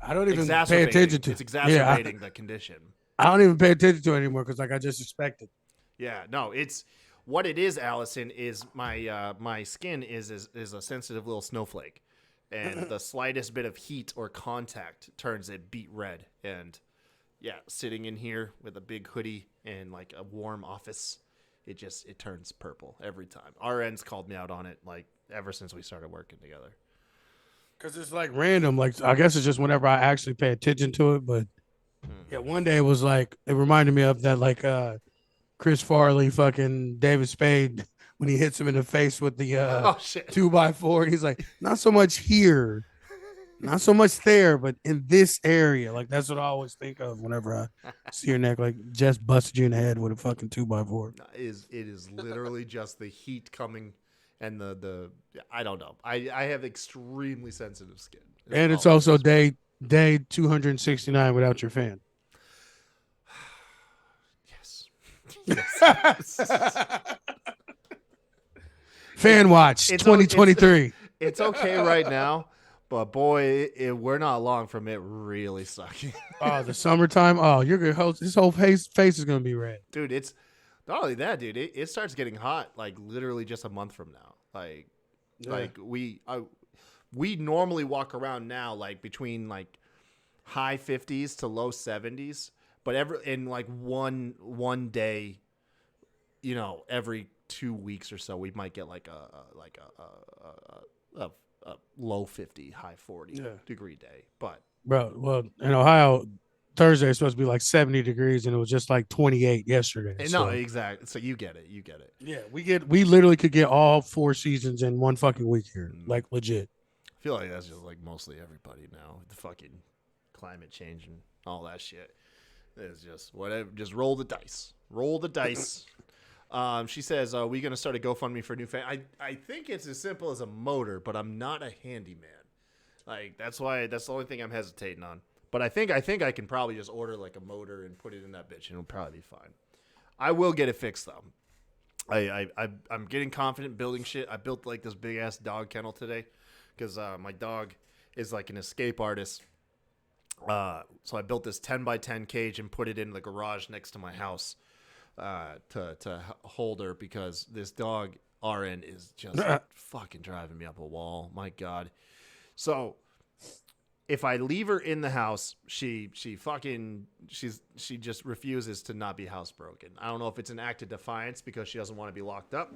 I don't even pay attention to. It's exacerbating the condition. I don't even pay attention to it anymore because like I just expect it. Yeah, no, it's what it is, Allison, is my skin is a sensitive little snowflake. And the slightest bit of heat or contact turns it beet red. And yeah, sitting in here with a big hoodie and like a warm office, it turns purple every time. RN's called me out on it like ever since we started working together. Because it's like random. Like I guess it's just whenever I actually pay attention to it. But yeah, one day it was like it reminded me of that like Chris Farley fucking David Spade when he hits him in the face with the 2x4. He's like, not so much here, not so much there, but in this area. Like that's what I always think of whenever I see your neck. Like just busted you in the head with a fucking 2x4. It is literally just the heat coming. And the I don't know. I have extremely sensitive skin. And it's also day 269 without your fan. Yes. Fan watch it's 2023. It's okay right now, but boy, we're not long from it really sucking. Oh, the summertime. Oh, you're good. His whole face is gonna be red, dude. It's not only that, dude. It starts getting hot like literally just a month from now. Like we normally walk around now like between like high 50s to low 70s, but in like one day, you know, every 2 weeks or so, we might get like a low 50, high 40 degree day. But bro, well, in Ohio, Thursday is supposed to be like 70 degrees, and it was just like 28 yesterday. No, exactly. So you get it. Yeah, we literally could get all 4 seasons in one fucking week here, like legit. I feel like that's just like mostly everybody now. The fucking climate change and all that shit. It's just whatever. Just roll the dice. Roll the dice. She says, "Are we gonna start a GoFundMe for a new fan?" I think it's as simple as a motor, but I'm not a handyman. Like that's the only thing I'm hesitating on. But I think I can probably just order like a motor and put it in that bitch, and it'll probably be fine. I will get it fixed though. I'm getting confident building shit. I built like this big ass dog kennel today because my dog is like an escape artist. So I built this 10x10 cage and put it in the garage next to my house to hold her because this dog RN is just fucking driving me up a wall. My God. So if I leave her in the house, she just refuses to not be housebroken. I don't know if it's an act of defiance because she doesn't want to be locked up,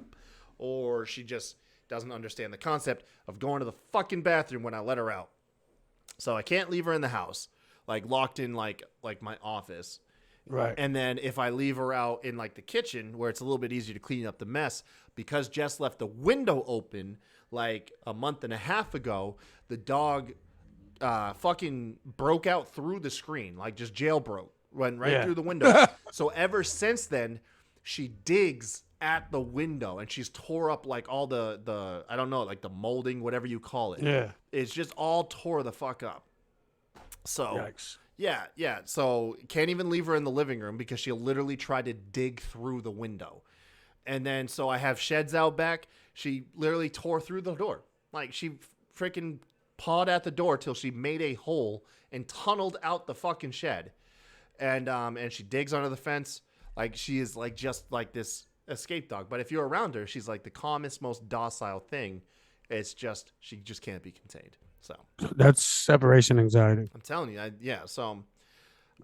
or she just doesn't understand the concept of going to the fucking bathroom when I let her out. So I can't leave her in the house, like locked in like my office. Right. And then if I leave her out in like the kitchen where it's a little bit easier to clean up the mess, because Jess left the window open like a month and a half ago, the dog fucking broke out through the screen, like just jailbroke, went right through the window. So ever since then, she digs at the window and she's tore up like all the I don't know, like the molding, whatever you call it. Yeah. It's just all tore the fuck up. So yikes. Yeah. So can't even leave her in the living room because she'll literally try to dig through the window. And then so I have sheds out back. She literally tore through the door. Like she freaking pawed at the door till she made a hole and tunneled out the fucking shed. And she digs under the fence. Like she is like just like this escape dog. But if you're around her, she's like the calmest, most docile thing. It's just she just can't be contained. So that's separation anxiety. I'm telling you, So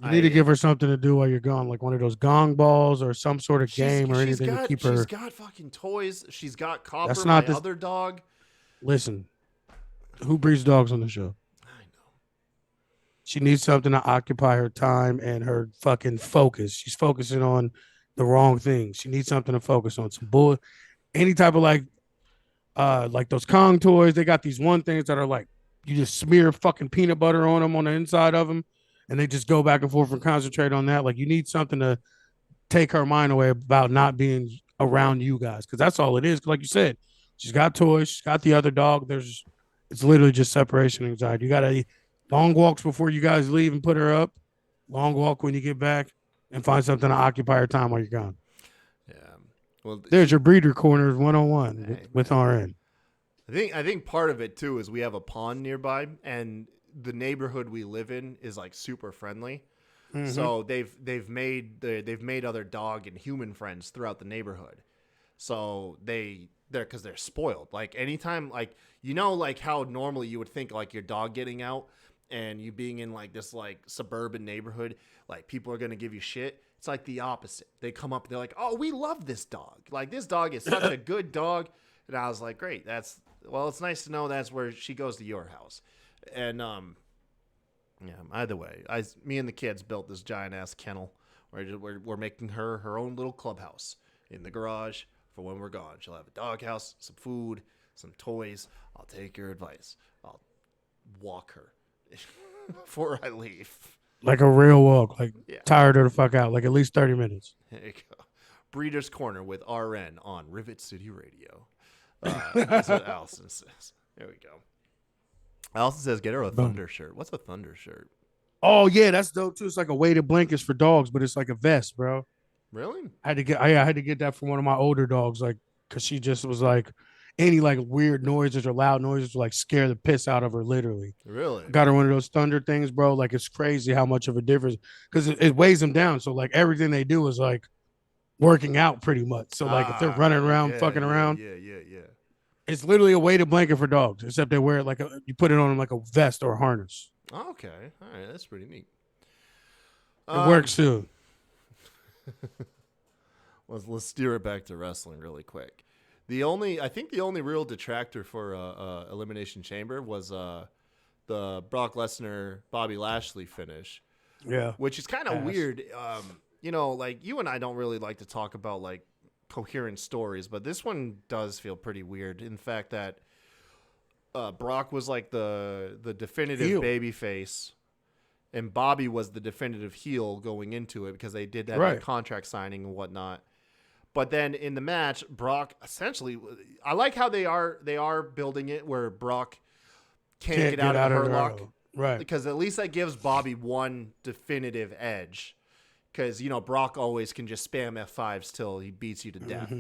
you need to give her something to do while you're gone, like one of those gong balls or some sort of game or anything to keep her. She's got fucking toys. She's got Copper, my other dog. Listen, who breeds dogs on the show? I know. She needs something to occupy her time and her fucking focus. She's focusing on the wrong thing. She needs something to focus on. Some bull, any type of like those Kong toys. They got these one things that are like you just smear fucking peanut butter on them on the inside of them, and they just go back and forth and concentrate on that. Like you need something to take her mind away about not being around you guys, because that's all it is. Like you said, she's got toys, she's got the other dog. It's literally just separation anxiety. You gotta long walks before you guys leave and put her up. Long walk when you get back, and find something to occupy her time while you're gone. Yeah. Well, there's your breeder corners 101 with RN. I think part of it too is we have a pond nearby, and the neighborhood we live in is like super friendly. Mm-hmm. So they've made other dog and human friends throughout the neighborhood. So they're because they're spoiled. Like anytime, like like how normally you would think like your dog getting out and you being in like this like suburban neighborhood, like people are gonna give you shit. It's like the opposite. They come up, they're like, "Oh, we love this dog. Like this dog is such a good dog." And I was like, "Great, it's nice to know that's where she goes to your house." And yeah, either way, me and the kids built this giant ass kennel. We're making her own little clubhouse in the garage for when we're gone. She'll have a doghouse, some food, some toys. I'll take your advice. I'll walk her before I leave. Like a real walk, tired her the fuck out, like at least 30 minutes. There you go. Breeder's Corner with RN on Rivet City Radio. That's what Allison says. There we go. Allison says, get her a Thunder shirt. What's a Thunder shirt? Oh, yeah, that's dope, too. It's like a weighted blankets for dogs, but it's like a vest, bro. Really? I had to get that from one of my older dogs, like, because she just was like, any like weird noises or loud noises would like scare the piss out of her, literally. Really? Got her one of those Thunder things, bro. Like, it's crazy how much of a difference, because it weighs them down. So, like, everything they do is like working out pretty much. So, like, if they're running around, fucking around. Yeah. It's literally a weighted blanket for dogs, except they wear it like you put it on them like a vest or a harness. Oh, okay. All right. That's pretty neat. It works too. Let's steer it back to wrestling really quick. I think the only real detractor for Elimination Chamber was the Brock Lesnar Bobby Lashley finish. Yeah. Which is kind of weird. Like you and I don't really like to talk about like coherent stories, but this one does feel pretty weird. In fact, that Brock was like the definitive baby face, and Bobby was the definitive heel going into it because they did that contract signing and whatnot. But then in the match, Brock essentially, I like how they are building it where Brock can't get out of the Hurt Lock, right? Because at least that gives Bobby one definitive edge. Because, Brock always can just spam F5s till he beats you to death,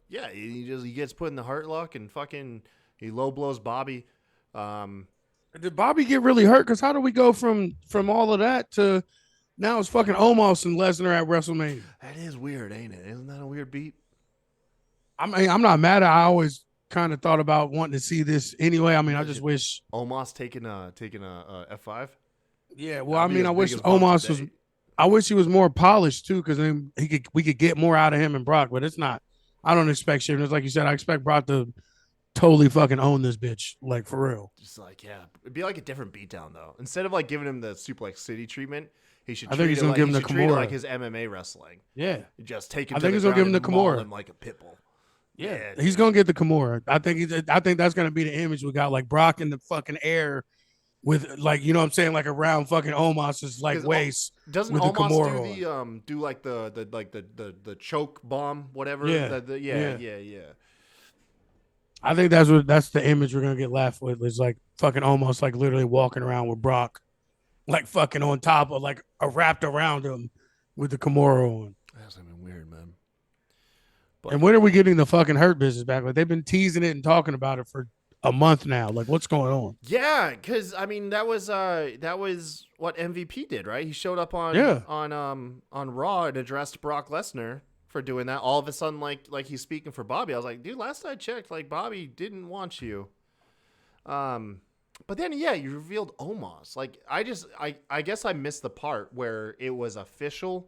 yeah, he gets put in the Hurt Lock and fucking he low blows Bobby. Did Bobby get really hurt? Because how do we go from all of that to now it's fucking Omos and Lesnar at WrestleMania? That is weird, ain't it? Isn't that a weird beat? I mean, I'm not mad at it. I always kind of thought about wanting to see this anyway. I mean, I just wish Omos taking a F5. Yeah, well, I mean, I wish Omos was. I wish he was more polished too, because then we could get more out of him and Brock. But it's not. I don't expect shit. It's like you said. I expect Brock to totally fucking own this bitch, like for real. Just like it'd be like a different beatdown though. Instead of like giving him the Suplex City treatment, he should. I think he's gonna give him the Kimura, like his MMA wrestling. Yeah, just take him. I think he's gonna give him the Kimura like a pit bull. Yeah, he's gonna get the Kimura. I think that's gonna be the image we got, like Brock in the fucking air. With like, you know what I'm saying, like around fucking Omos's like waist. Doesn't with Omos do like the choke bomb, whatever? Yeah. I think that's the image we're gonna get left with. Is like fucking Omos like literally walking around with Brock, like fucking on top of like wrapped around him with the Kimura on. That's gonna be weird, man. And when are we getting the fucking Hurt Business back? Like they've been teasing it and talking about it for a month now. Like, what's going on? Yeah, because I mean that was what MVP did, right? He showed up on Raw and addressed Brock Lesnar for doing that. All of a sudden, like he's speaking for Bobby. I was like, dude, last I checked, like Bobby didn't want you. But then you revealed Omos. Like I guess I missed the part where it was official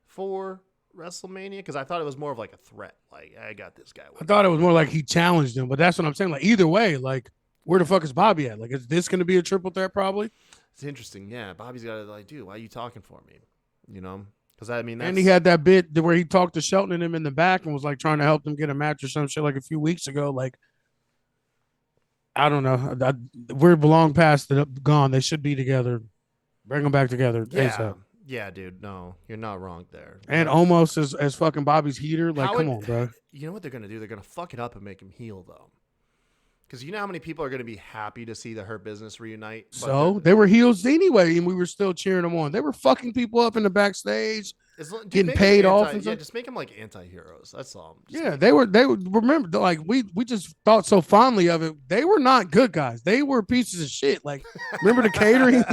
for WrestleMania, because I thought it was more of like a threat. Like, I got this guy. I thought it was more like he challenged him, but that's what I'm saying. Like, either way, like where the fuck is Bobby at? Like, is this going to be a triple threat? Probably. It's interesting. Yeah, Bobby's got to like, dude, why are you talking for me? You know, because I mean, that's... and he had that bit where he talked to Shelton and him in the back and was like trying to help them get a match or some shit like a few weeks ago. Like, I don't know. We're long past it, gone. They should be together. Bring them back together. Yeah, ASAP. yeah, dude. No, you're not wrong there. And almost as fucking Bobby's heater. Like, come on, bro. You know what they're gonna do? They're gonna fuck it up and make him heel though. Because you know how many people are going to be happy to see the Hurt Business reunite? So they were heels anyway, and we were still cheering them on. They were fucking people up in the backstage, getting paid off. And yeah, just make them like anti-heroes. That's all. They were. Remember, like we just thought so fondly of it. They were not good guys. They were pieces of shit. Like, remember the catering,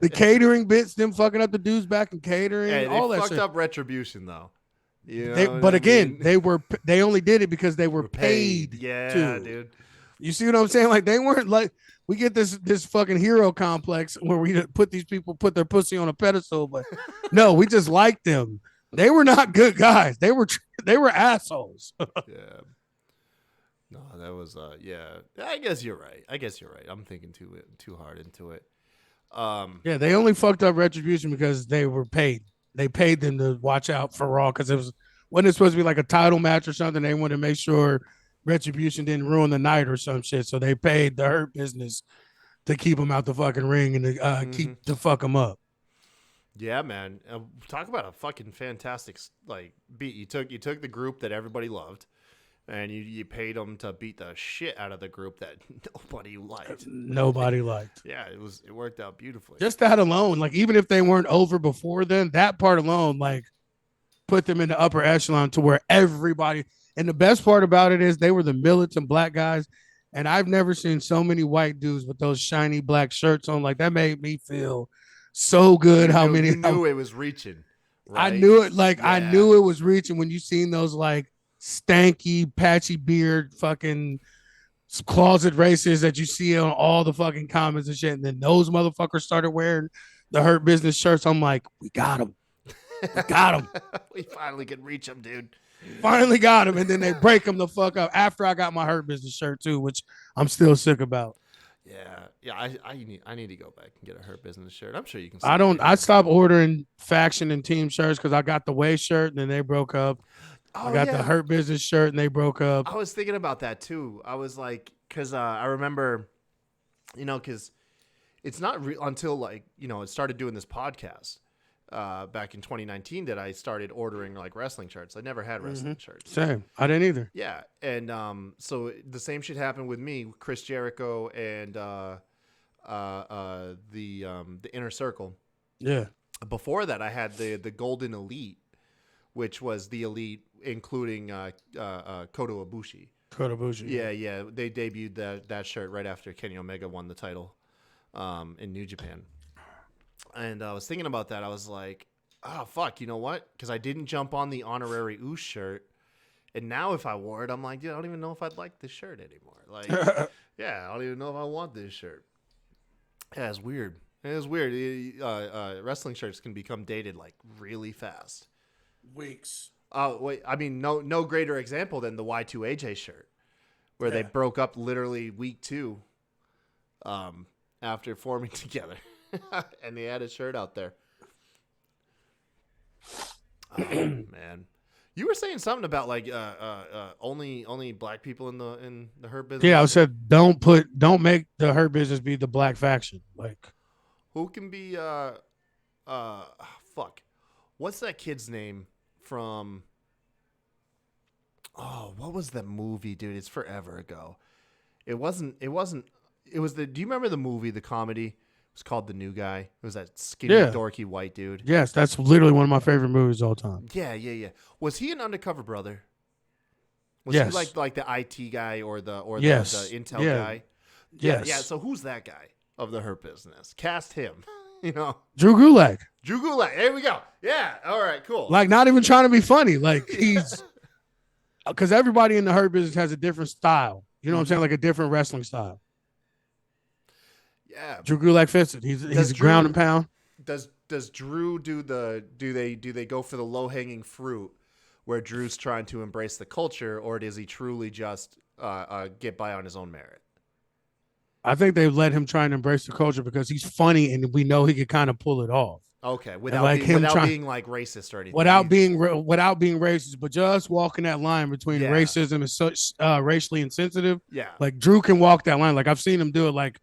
the catering bits, them fucking up the dudes back in catering, hey, all that fucked shit. Up Retribution though. You know but again, they only did it because they were paid. Yeah, dude. You see what I'm saying? Like, they weren't like, we get this fucking hero complex where we put these people, put their pussy on a pedestal, but no, we just liked them. They were not good guys. They were assholes. Yeah. No, that was yeah. I guess you're right. I'm thinking too hard into it. Yeah, they only fucked up Retribution because they were paid. They paid them to watch out for Raw because wasn't it supposed to be like a title match or something? They wanted to make sure Retribution didn't ruin the night or some shit, so they paid the Hurt Business to keep them out the fucking ring and to keep to fuck them up. Yeah, man. Talk about a fucking fantastic like beat. You took the group that everybody loved, and you paid them to beat the shit out of the group that nobody liked. Nobody liked. Yeah, it worked out beautifully. Just that alone, like even if they weren't over before then, that part alone, like put them in the upper echelon to where everybody. And the best part about it is they were the militant black guys. And I've never seen so many white dudes with those shiny black shirts on. Like, that made me feel so good. You knew it was reaching. Right? I knew it. Like, yeah. I knew it was reaching when you seen those like stanky, patchy beard fucking closet races that you see on all the fucking comments and shit. And then those motherfuckers started wearing the Hurt Business shirts. I'm like, we got them. We got them. We finally can reach them, dude. Finally got him, and then they break him the fuck up after I got my Hurt Business shirt too, which I'm still sick about. Yeah. I need to go back and get a Hurt Business shirt. I'm sure you can. I stopped ordering faction and team shirts because I got the Way shirt and then they broke up. I got the Hurt Business shirt and they broke up. I was thinking about that too. I was like, because I remember, because it's not until like it started doing this podcast. Back in 2019 that I started ordering like wrestling shirts. I never had wrestling shirts. Same. I didn't either. Yeah. And so the same shit happened with me, Chris Jericho and the Inner Circle. Yeah. Before that I had the Golden Elite, which was the Elite including Kota Ibushi. Yeah. They debuted that shirt right after Kenny Omega won the title in New Japan. And I was thinking about that. I was like, oh, fuck, you know what? Because I didn't jump on the honorary Oos shirt. And now if I wore it, I'm like, dude, I don't even know if I'd like this shirt anymore. Like, yeah, I don't even know if I want this shirt. Yeah, it's weird. Wrestling shirts can become dated like really fast. Weeks. Oh, wait. I mean, no greater example than the Y2AJ shirt, where they broke up literally week 2 after forming together. And they had a shirt out there. Oh, man, you were saying something about like only black people in the Hurt Business. Yeah, I said don't make the Hurt Business be the black faction. Like, who can be fuck? What's that kid's name from? Oh, what was that movie, dude? It's forever ago. It was do you remember the movie, the comedy? It's called The New Guy. It was that skinny, dorky white dude. Yes, that's literally one of my favorite movies of all time. Yeah. Was he an undercover brother? Was yes. he like the IT guy or the Intel guy? Yes. Yeah. So who's that guy of the Hurt Business? Cast him. Drew Gulak. There we go. Yeah. All right. Cool. Like, not even trying to be funny. Like, he's because everybody in the Hurt Business has a different style. You know what I'm saying? Like a different wrestling style. Yeah, Drew Gulak fits it. He's ground and pound. Does Drew do they go for the low hanging fruit where Drew's trying to embrace the culture, or does he truly just get by on his own merit? I think they let him try and embrace the culture because he's funny and we know he could kind of pull it off. Okay, without being like racist or anything. Without being racist, but just walking that line between racism and such racially insensitive. Yeah. Like Drew can walk that line. Like I've seen him do it. Like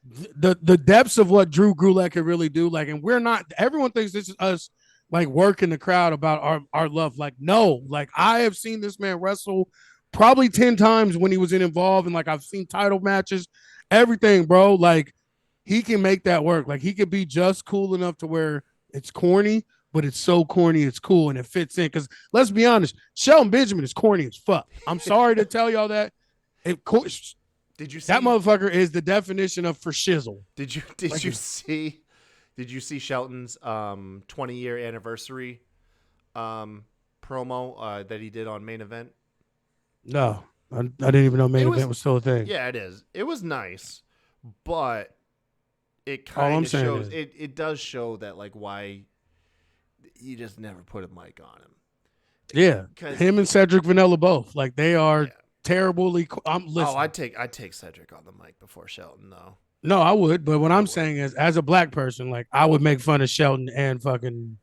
the depths of what Drew Gulak can really do. Like, and we're not, everyone thinks this is us like working the crowd about our love. Like, no, like I have seen this man wrestle probably 10 times when he was involved. And like, I've seen title matches, everything, bro. Like he can make that work. Like he could be just cool enough to where it's corny, but it's so corny, it's cool and it fits in. Cause let's be honest, Shelton Benjamin is corny as fuck. I'm sorry to tell y'all that. Did you see that motherfucker is the definition of for shizzle. Did you see Shelton's 20-year anniversary promo that he did on Main Event? No, I didn't even know Main Event was still a thing. Yeah, it is. It was nice, but it kind of shows. It does show that like why you just never put a mic on him. Yeah, him and Cedric Vanilla both like they are terribly. I'm listening. Oh, I'd take Cedric on the mic before Shelton though. No, I would, but what I'm saying is, as a black person, like I would make fun of Shelton and fucking,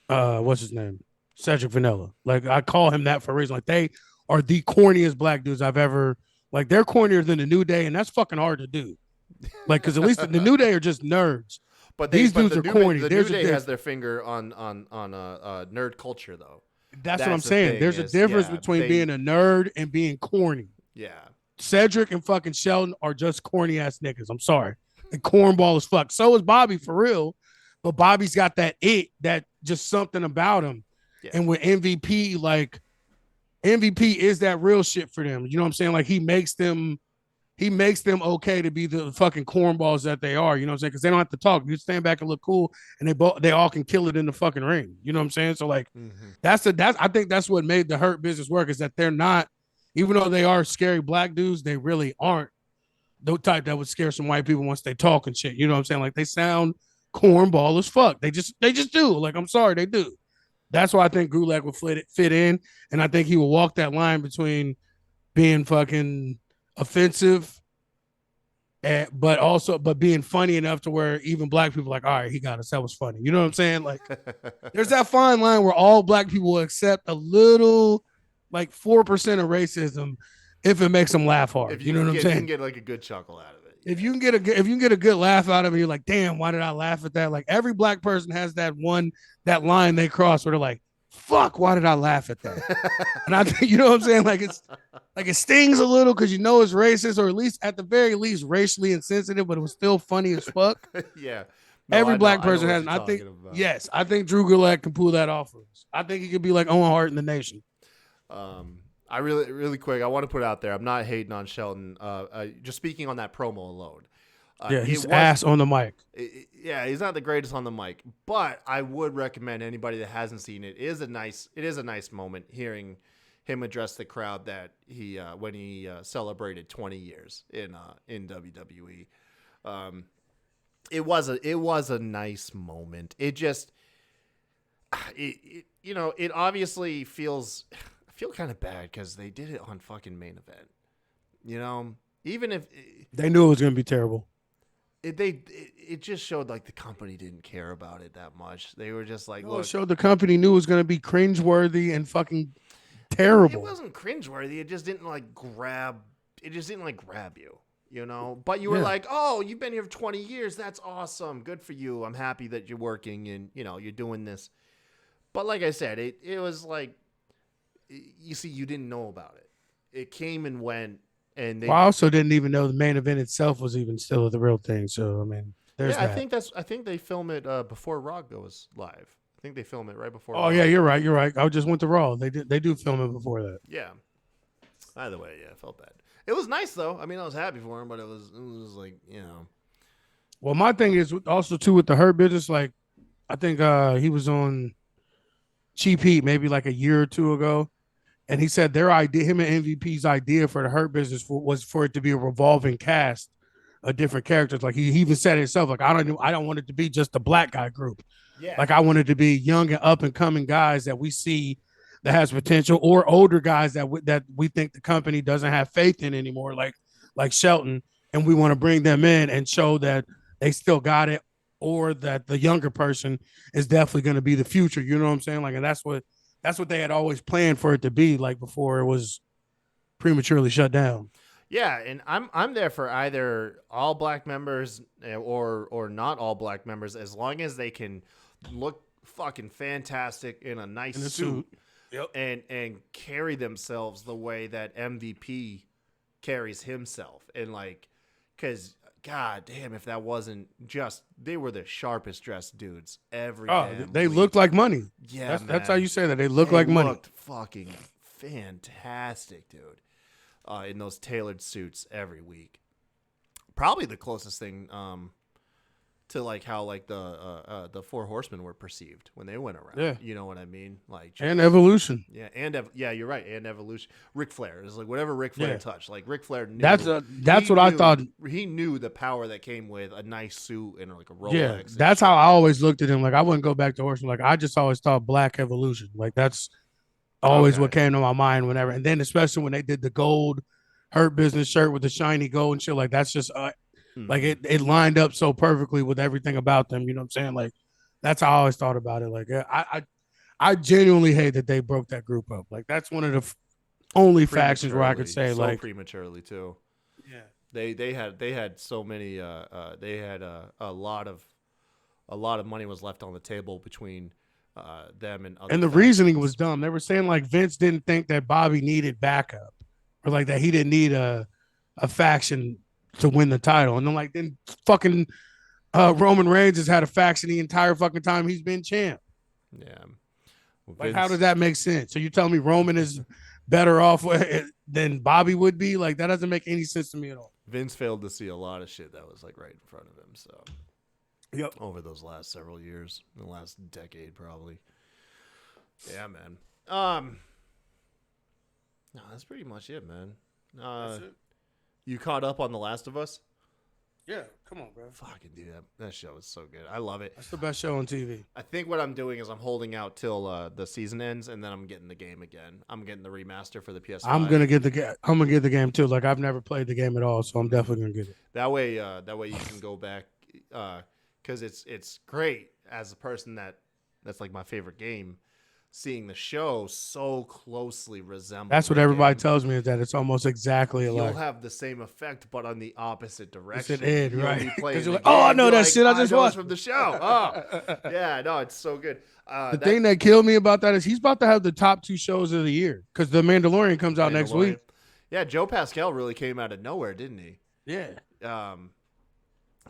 what's his name, Cedric Vanilla. Like I call him that for a reason. Like they are the corniest black dudes I've ever. Like they're cornier than the New Day, and that's fucking hard to do. Like because at least the New Day are just nerds. But these dudes are corny. The New Day has their finger on nerd culture though. That's what I'm saying. There's a difference between being a nerd and being corny. Yeah. Cedric and fucking Shelton are just corny ass niggas. I'm sorry. And cornball as fuck. So is Bobby for real. But Bobby's got that that just something about him. Yeah. And with MVP, like MVP is that real shit for them. You know what I'm saying? Like he makes them okay to be the fucking cornballs that they are. You know what I'm saying? Because they don't have to talk. You stand back and look cool, and they all can kill it in the fucking ring. You know what I'm saying? So like I think that's what made the Hurt Business work is that they're not. Even though they are scary black dudes, they really aren't the type that would scare some white people once they talk and shit. You know what I'm saying? Like they sound cornball as fuck. They just do. Like I'm sorry, they do. That's why I think Gulak would fit in, and I think he will walk that line between being fucking offensive, but being funny enough to where even black people are like, all right, he got us. That was funny. You know what I'm saying? Like there's that fine line where all black people will accept a little. Like 4% of racism, if it makes them laugh hard. You know what I'm saying? You can get like a good chuckle out of it. If you can get a good laugh out of it, you're like, damn, why did I laugh at that? Like every black person has that line they cross where they're like, fuck, why did I laugh at that? And I think you know what I'm saying? Like it stings a little because you know it's racist, or at least at the very least racially insensitive, but it was still funny as fuck. Yeah. No, every black person has, and I think I think Drew Gulak can pull that off for us. I think he could be like Owen Hart in the Nation. I really quick, I want to put out there, I'm not hating on Shelton. Just speaking on that promo alone. He's ass on the mic. He's not the greatest on the mic, but I would recommend anybody that hasn't seen it. It is a nice moment hearing him address the crowd that he when he celebrated 20 years in WWE. It was a nice moment. It just it obviously feels. I feel kind of bad because they did it on fucking Main Event. You know, even if they knew it was going to be terrible, it just showed like the company didn't care about it that much. They were just like, look, it showed the company knew it was going to be cringeworthy and fucking terrible. It wasn't cringeworthy. It just didn't like grab. It just didn't like grab you. You know, but you were like, oh, you've been here for 20 years. That's awesome. Good for you. I'm happy that you're working and you're doing this. But like I said, it was like. You see, you didn't know about it. It came and went, and I also didn't even know the Main Event itself was even still the real thing. So I mean, there's that. I think they film it before Raw goes live. I think they film it right before. Oh Raw. Yeah, you're right. I just went to Raw. They do film it before that. Yeah. Either way, I felt bad. It was nice though. I mean, I was happy for him, but it was like Well, my thing is also too with the Hurt Business. Like, I think he was on Cheap Heat maybe like a year or two ago. And he said their idea, him and MVP's idea for the Hurt Business was for it to be a revolving cast of different characters. Like he even said it himself, like I don't want it to be just a black guy group. Yeah. Like I want it to be young and up and coming guys that we see that has potential, or older guys that we think the company doesn't have faith in anymore, like Shelton. and we want to bring them in and show that they still got it, or that the younger person is definitely going to be the future. You know what I'm saying? Like, and that's what they had always planned for it to be, like before it was prematurely shut down. Yeah, and I'm there for either all black members or not all black members, as long as they can look fucking fantastic in a nice In a suit. Yep. And carry themselves the way that MVP carries himself. And like, because god damn, if that wasn't just, they were the sharpest dressed dudes every damn they week. looked like money. Yeah, that's how you say that. They look like money. Looked fucking fantastic, dude. In those tailored suits every week. Probably the closest thing to like how like the Four Horsemen were perceived when they went around. Yeah. You know what I mean? Like And Evolution. Yeah, yeah, you're right. And Evolution. Ric Flair is like whatever Ric Flair touched. Like Ric Flair knew. I thought. He knew the power that came with a nice suit and like a Rolex. Yeah, that's how I always looked at him. Like I wouldn't go back to Horseman. Like I just always thought Black Evolution. Like that's always what came to my mind whenever. And then especially when they did the gold Hurt Business shirt with the shiny gold and shit. Like that's just like it lined up so perfectly with everything about them. You know what I'm saying? Like that's how I always thought about it. Like I genuinely hate that they broke that group up. Like that's one of the only factions where I could say so like prematurely too. Yeah, they had so many. They had a lot of money was left on the table between them and other. And the factions. reasoning was dumb. They were saying like Vince didn't think that Bobby needed backup, or like that he didn't need a faction to win the title. And then fucking Roman Reigns has had a faction the entire fucking time he's been champ. Yeah. Well, like, how does that make sense? So you tell me Roman is better off than Bobby would be? Like, that doesn't make any sense to me at all. Vince failed to see a lot of shit that was like right in front of him. So, yep. Over those last several years, the last decade probably. Yeah, man. No, that's pretty much it, man. That's it. You caught up on The Last of Us? Yeah, come on, bro. Fucking dude, that show is so good. I love it. That's the best show on TV. I think what I'm doing is I'm holding out till the season ends, and then I'm getting the game again. I'm getting the remaster for the PS5. I'm gonna get the game too. Like I've never played the game at all, so I'm definitely gonna get it. That way you can go back, because it's great as a person that's like my favorite game. Seeing the show so closely resemble. That's what everybody tells me, is that it's almost exactly alike. You'll have the same effect, but on the opposite direction. It's an ed, right? Because you're like, oh, I know that shit. I just watched from the show. Oh, yeah, no, it's so good. The thing that killed me about that is he's about to have the top 2 shows of the year because The Mandalorian comes out next week. Yeah, Joe Pascal really came out of nowhere, didn't he? Yeah.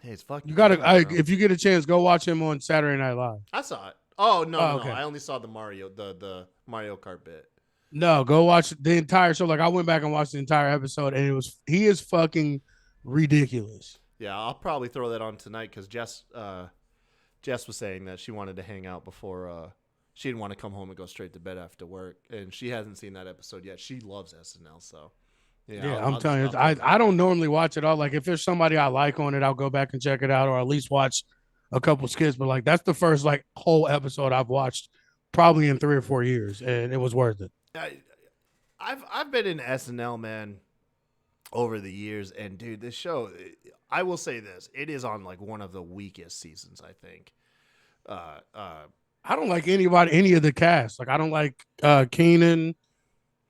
Hey, it's fucking. You gotta, if you get a chance, go watch him on Saturday Night Live. I saw it. Oh no, okay. no! I only saw the Mario Kart bit. No, go watch the entire show. Like I went back and watched the entire episode, and he is fucking ridiculous. Yeah, I'll probably throw that on tonight because Jess was saying that she wanted to hang out before. She didn't want to come home and go straight to bed after work, and she hasn't seen that episode yet. She loves SNL, so yeah. I'm telling you, I don't normally watch it all. Like if there's somebody I like on it, I'll go back and check it out, or at least watch a couple skits. But like that's the first like whole episode I've watched probably in 3 or 4 years, and it was worth it. I've been in SNL, man, over the years, and dude, this show, I will say this, it is on like one of the weakest seasons, I think. I don't like any of the cast. Like I don't like Keenan.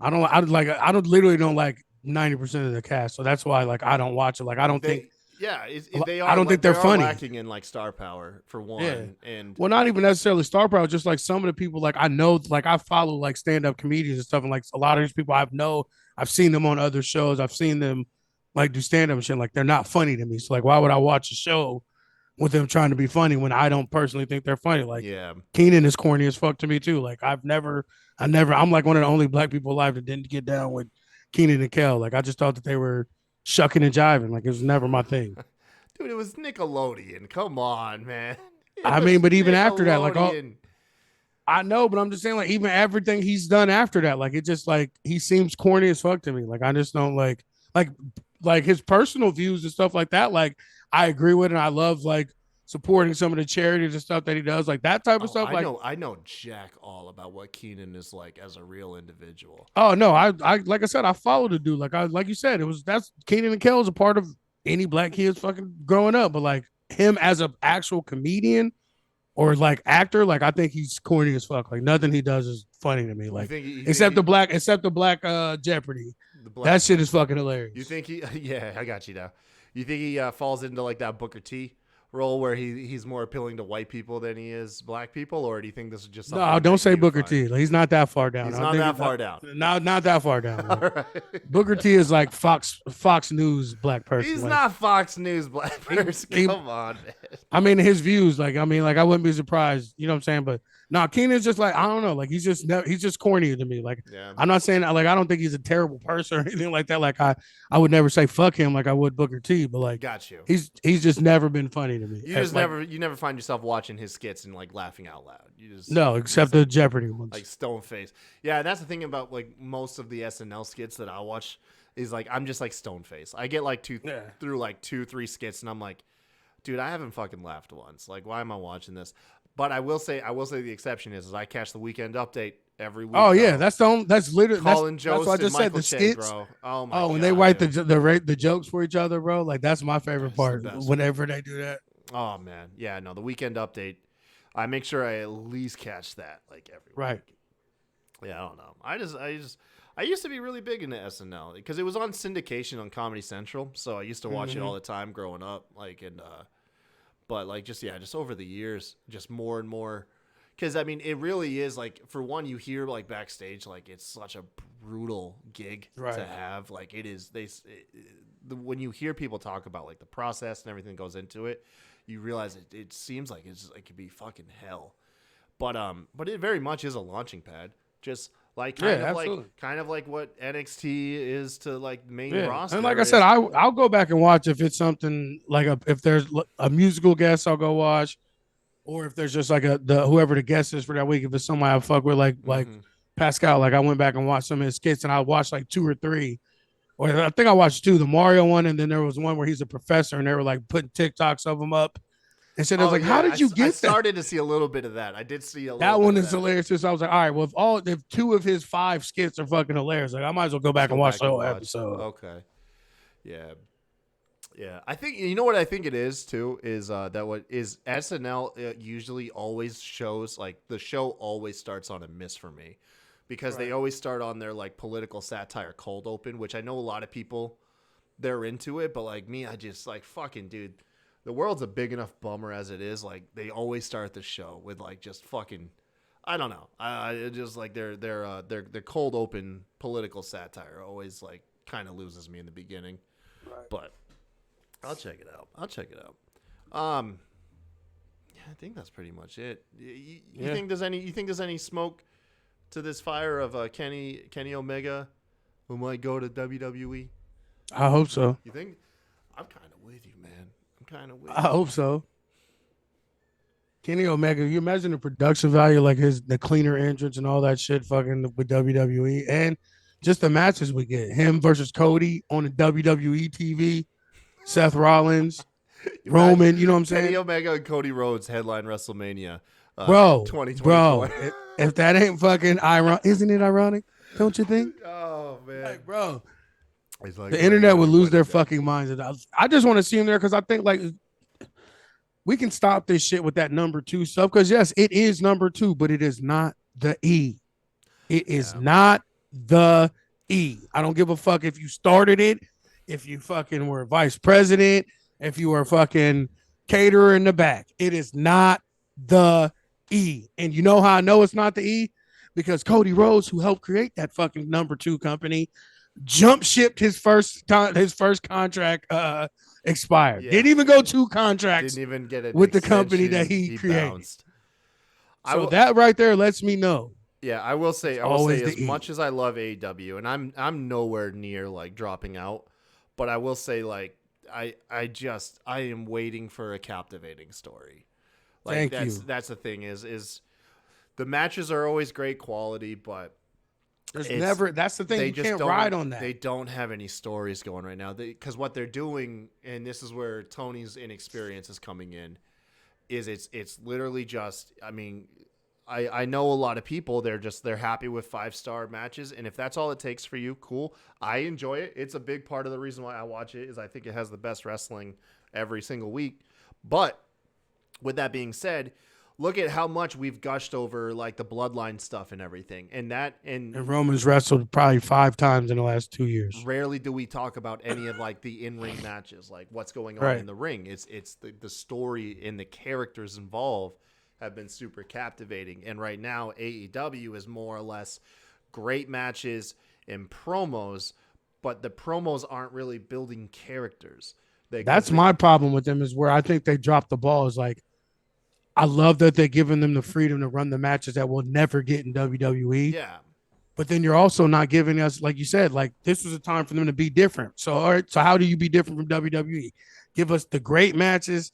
I literally don't like 90% of the cast. So that's why like I don't watch it. Like I don't think. Yeah, they are. I don't think they're funny. Lacking in like star power for one, and not even necessarily star power. Just like some of the people, like I know, like I follow like stand up comedians and stuff, and like a lot of these people I've seen them on other shows. I've seen them like do stand up and shit. Like they're not funny to me. So like, why would I watch a show with them trying to be funny when I don't personally think they're funny? Like, Keenan is corny as fuck to me too. Like I'm like one of the only black people alive that didn't get down with Keenan and Kel. Like I just thought that they were shucking and jiving. Like it was never my thing. Dude, it was Nickelodeon. Come on, man. But even after that, like I know, but I'm just saying, like even everything he's done after that, like it just like he seems corny as fuck to me. Like I just don't like his personal views and stuff like that. Like I agree with, and I love like supporting some of the charities and stuff that he does, like that type of stuff. I know jack all about what Keenan is like as a real individual. Oh no, I like I said, I follow the dude. Like you said, that's Keenan and Kel is a part of any black kids fucking growing up, but like him as an actual comedian or like actor, like I think he's corny as fuck. Like nothing he does is funny to me. Like except the black Jeopardy. the black, That shit is fucking hilarious. you think he? Yeah, I got you now. You think he falls into like that Booker T role where he's more appealing to white people than he is black people, or do you think this is just something No, don't say Booker T? T. Like, he's not that far down. He's not that far down. Not that far down. All right. Booker T is like Fox News black person. He's like, not Fox News black person. Come on, man. I mean, his views, like, I wouldn't be surprised. You know what I'm saying? But no, Keenan's just like, I don't know. Like, he's just corny to me. Like, Yeah. I'm not saying, like, I don't think he's a terrible person or anything like that. Like, I would never say fuck him like I would Booker T. But like, Got you. He's just never been funny to me. You just you never find yourself watching his skits and like laughing out loud. You just no, except the Jeopardy ones. like stone face. Yeah, that's the thing about like most of the SNL skits that I watch is like I'm just like stone face. I get like through like 2-3 skits and I'm like, dude, I haven't fucking laughed once. Like, why am I watching this? But I will say the exception is I catch the Weekend Update every week. Oh yeah, that's literally Colin that's Jost what I just and said. Michael The Che, skits, bro. Oh my god. when they write the jokes for each other, bro. Like that's my favorite part. the best. Whenever they do that. Oh man, yeah, no, the Weekend Update. I make sure I at least catch that like every Right. week. Yeah, I don't know. I used to be really big into SNL because it was on syndication on Comedy Central, so I used to watch it all the time growing up. Like but like just over the years, just more and more. Because I mean, it really is like for one, you hear like backstage, like it's such a brutal gig to have. Like it is. When you hear people talk about like the process and everything that goes into it, you realize it seems like it could be fucking hell. But it very much is a launching pad. Just like kind of like what NXT is to like main roster. And like I said, I'll go back and watch if it's something like if there's a musical guest, I'll go watch, or if there's just like whoever the guest is for that week. If it's somebody I fuck with, like Pascal, like I went back and watched some of his skits, and I watched like 2 or 3, or I think I watched 2, the Mario one, and then there was one where he's a professor, and they were like putting TikToks of him up. And so I was like, how did you get that? I started to see a little bit of that. I did see a little bit. That one is hilarious. So I was like, all right, well, if 2 of his 5 skits are fucking hilarious, like I might as well go back and watch the whole episode. Okay. Yeah. Yeah. I think, you know what I think it is too, is that what is SNL usually always shows, like the show always starts on a miss for me because they always start on their like political satire cold open, which I know a lot of people, they're into it, but like me, I just like fucking dude. The world's a big enough bummer as it is. Like they always start the show with like just fucking, I don't know. I just like their cold open political satire always like kind of loses me in the beginning. Right. But I'll check it out. Yeah, I think that's pretty much it. You think there's any smoke to this fire of Kenny Omega who might go to WWE? I hope so. You think? I'm kind of with you, man. I hope so. Kenny Omega, you imagine the production value, like the cleaner entrance and all that shit fucking with WWE, and just the matches we get. Him versus Cody on the WWE TV, Seth Rollins, Roman, you know what I'm saying? Kenny Omega and Cody Rhodes headline WrestleMania. Bro, 2024. If that ain't fucking ironic, isn't it ironic? Don't you think? Oh, man. Like, bro. Like the internet would lose their fucking minds. I just want to see him there because I think like we can stop this shit with that number 2 stuff. Because yes, it is number 2, but it is not the E. It is not the E. I don't give a fuck if you started it, if you fucking were vice president, if you were fucking caterer in the back. It is not the E. And you know how I know it's not the E? Because Cody Rhodes, who helped create that fucking number 2 company, jump shipped his first contract expired. Didn't even go 2 contracts. Didn't even get it with the company that he created. Bounced. So that right there lets me know. Yeah, I will say as much as I love AEW, and I'm nowhere near like dropping out, but I will say like I am waiting for a captivating story. Like that's the thing is the matches are always great quality, but that's the thing. You can't ride on that. They don't have any stories going right now. Because what they're doing, and this is where Tony's inexperience is coming in, is it's literally just, I mean, I know a lot of people, they're happy with 5-star matches, and if that's all it takes for you, cool. I enjoy it. It's a big part of the reason why I watch it is I think it has the best wrestling every single week. But with that being said, look at how much we've gushed over like the bloodline stuff and everything. And Roman's wrestled probably 5 times in the last 2 years. Rarely do we talk about any of like the in-ring matches, like what's going on Right. in the ring. It's the story and the characters involved have been super captivating. And right now AEW is more or less great matches and promos, but the promos aren't really building characters. That's my problem with them, is where I think they dropped the ball. Is like, I love that they're giving them the freedom to run the matches that we'll never get in WWE. Yeah. But then you're also not giving us, like you said, like this was a time for them to be different. So, all right, so how do you be different from WWE? Give us the great matches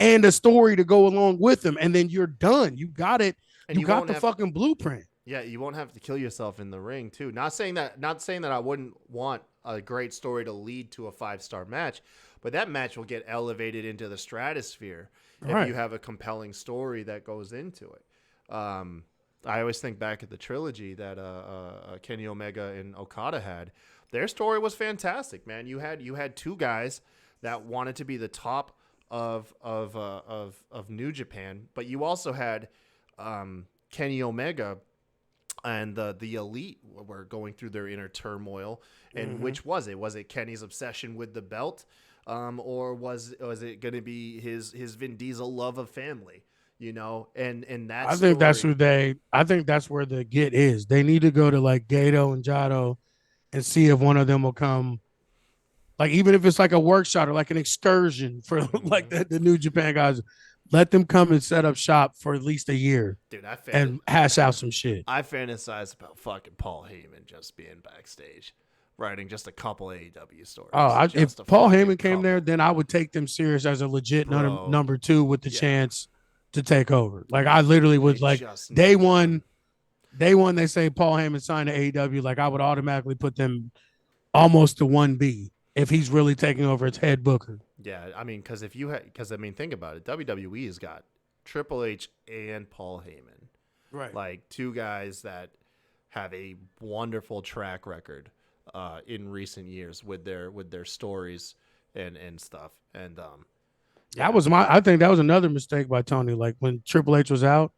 and a story to go along with them, and then you're done. You got it. And you got the fucking blueprint. Yeah, you won't have to kill yourself in the ring too. Not saying that I wouldn't want a great story to lead to a 5-star match, but that match will get elevated into the stratosphere if you have a compelling story that goes into it. I always think back at the trilogy that Kenny Omega and Okada had. Their story was fantastic, man. You had two guys that wanted to be the top of New Japan, but you also had Kenny Omega and the Elite were going through their inner turmoil. And which was it? Was it Kenny's obsession with the belt, or was it going to be his Vin Diesel love of family? You know, and that I think that's who I think that's where the get is. They need to go to like Gato and Jado and see if one of them will come. Like, even if it's like a workshop or like an excursion for like the New Japan guys, let them come and set up shop for at least a year. Dude, and hash out some shit. I fantasize about fucking Paul Heyman just being backstage, writing just a couple AEW stories. Oh, if Paul Heyman came there, then I would take them serious as a legit number 2 with the chance to take over. Like, I literally would, like, day one they say Paul Heyman signed to AEW, like, I would automatically put them almost to 1B if he's really taking over as head booker. Yeah, I mean, because think about it. WWE has got Triple H and Paul Heyman, right? Like, two guys that have a wonderful track record in recent years with their stories and stuff. And I think that was another mistake by Tony. Like, when Triple H was out,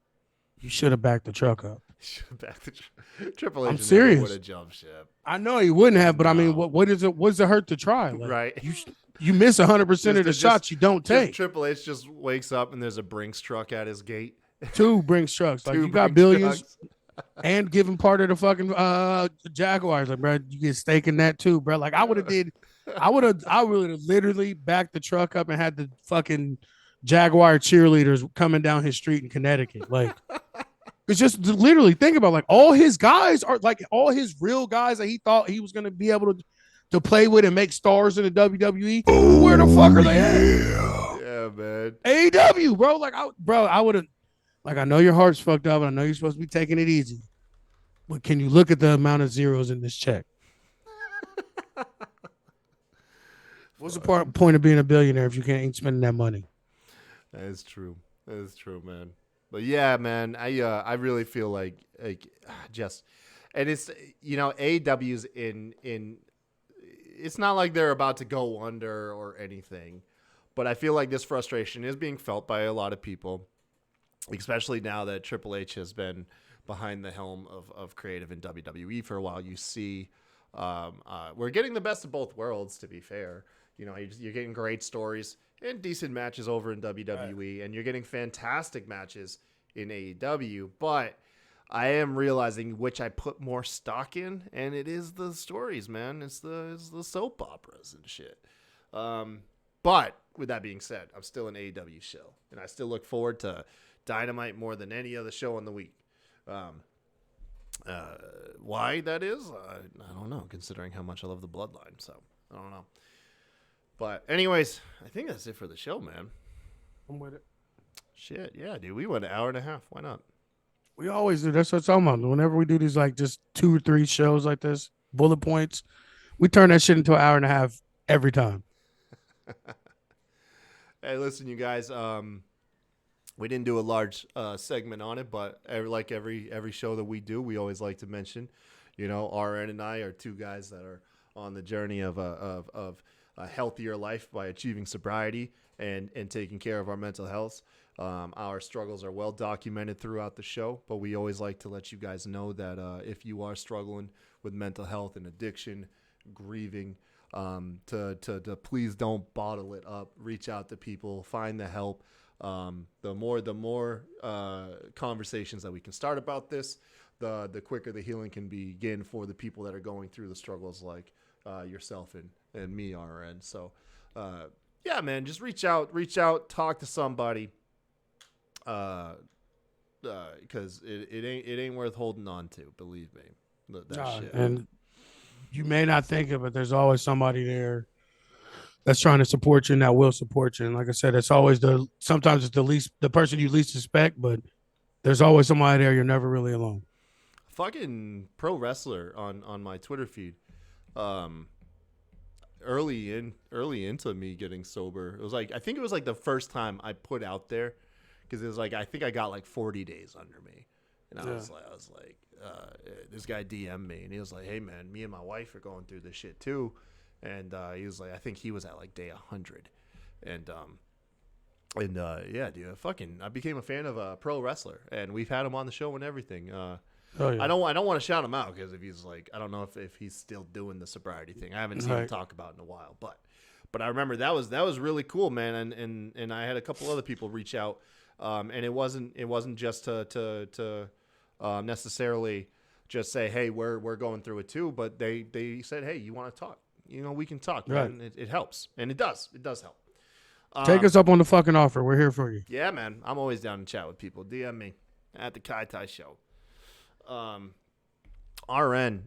you should have backed the truck up. Triple H. I'm serious. Would have jumped ship. I know he wouldn't have, but I mean, what is it? What's it hurt to try? Like, right. You miss 100% of the shots you don't take. Triple H just wakes up and there's a Brinks truck at his gate. 2 Brinks trucks. Like, you got billions and giving part of the fucking Jaguars. Like, bro, you get stake in that too, bro. Like, I would have literally backed the truck up and had the fucking Jaguar cheerleaders coming down his street in Connecticut. Like, it's just literally think about, like, all his guys are like all his real guys that he thought he was going to be able to play with and make stars in the WWE. Where the fuck are they at? Yeah, man. AEW, bro. Like, I would have, like, I know your heart's fucked up, and I know you're supposed to be taking it easy, but can you look at the amount of zeros in this check? What's the point of being a billionaire if you ain't spending that money? That is true. That is true, man. But yeah, man, I really feel like just, and it's, you know, AEW's in it's not like they're about to go under or anything, but I feel like this frustration is being felt by a lot of people, especially now that Triple H has been behind the helm of creative in WWE for a while. You see, we're getting the best of both worlds, to be fair. You know, you're getting great stories and decent matches over in WWE, and you're getting fantastic matches in AEW, but I am realizing which I put more stock in, and it is the stories, man. It's the soap operas and shit. But with that being said, I'm still an AEW show, and I still look forward to Dynamite more than any other show in the week. Why that is, I don't know, considering how much I love the Bloodline, so I don't know. But anyways, I think that's it for the show, man. I'm with it. Shit, yeah, dude. We went an hour and a half. Why not? We always do. That's what I'm talking about. Whenever we do these, like, just 2 or 3 shows like this, bullet points, we turn that shit into an hour and a half every time. Hey, listen, you guys. We didn't do a large segment on it, but every show that we do, we always like to mention, RN and I are two guys that are on the journey of a healthier life by achieving sobriety and taking care of our mental health. Our struggles are well documented throughout the show, but we always like to let you guys know that if you are struggling with mental health and addiction, grieving, to please don't bottle it up. Reach out to people, find the help. The more conversations that we can start about this, the quicker the healing can begin for the people that are going through the struggles like yourself and me, RN. So, yeah, man, just reach out, talk to somebody, because it ain't worth holding on to. Believe me, that shit. And you may not think it, but there's always somebody there that's trying to support you and that will support you. And like I said, it's always sometimes it's the person you least suspect, but there's always somebody there. You're never really alone. Fucking pro wrestler on my Twitter feed. Early into me getting sober, I think it was like the first time I put out there, because it was like I think I got like 40 days under me, and I was like, this guy DM'd me and he was like, hey man, me and my wife are going through this shit too. And he was like, I think he was at like day 100. And yeah, dude, I became a fan of a pro wrestler, and we've had him on the show and everything. Yeah. I don't want to shout him out because if he's like, I don't know if he's still doing the sobriety thing. I haven't seen him talk about it in a while, but I remember that was really cool, man. And I had a couple other people reach out, and it wasn't just to necessarily just say, hey, we're going through it too, but they said, hey, you want to talk? We can talk, man. It helps, and it does help. Take us up on the fucking offer. We're here for you. Yeah, man. I'm always down to chat with people. DM me at the Kai Tai Show. RN,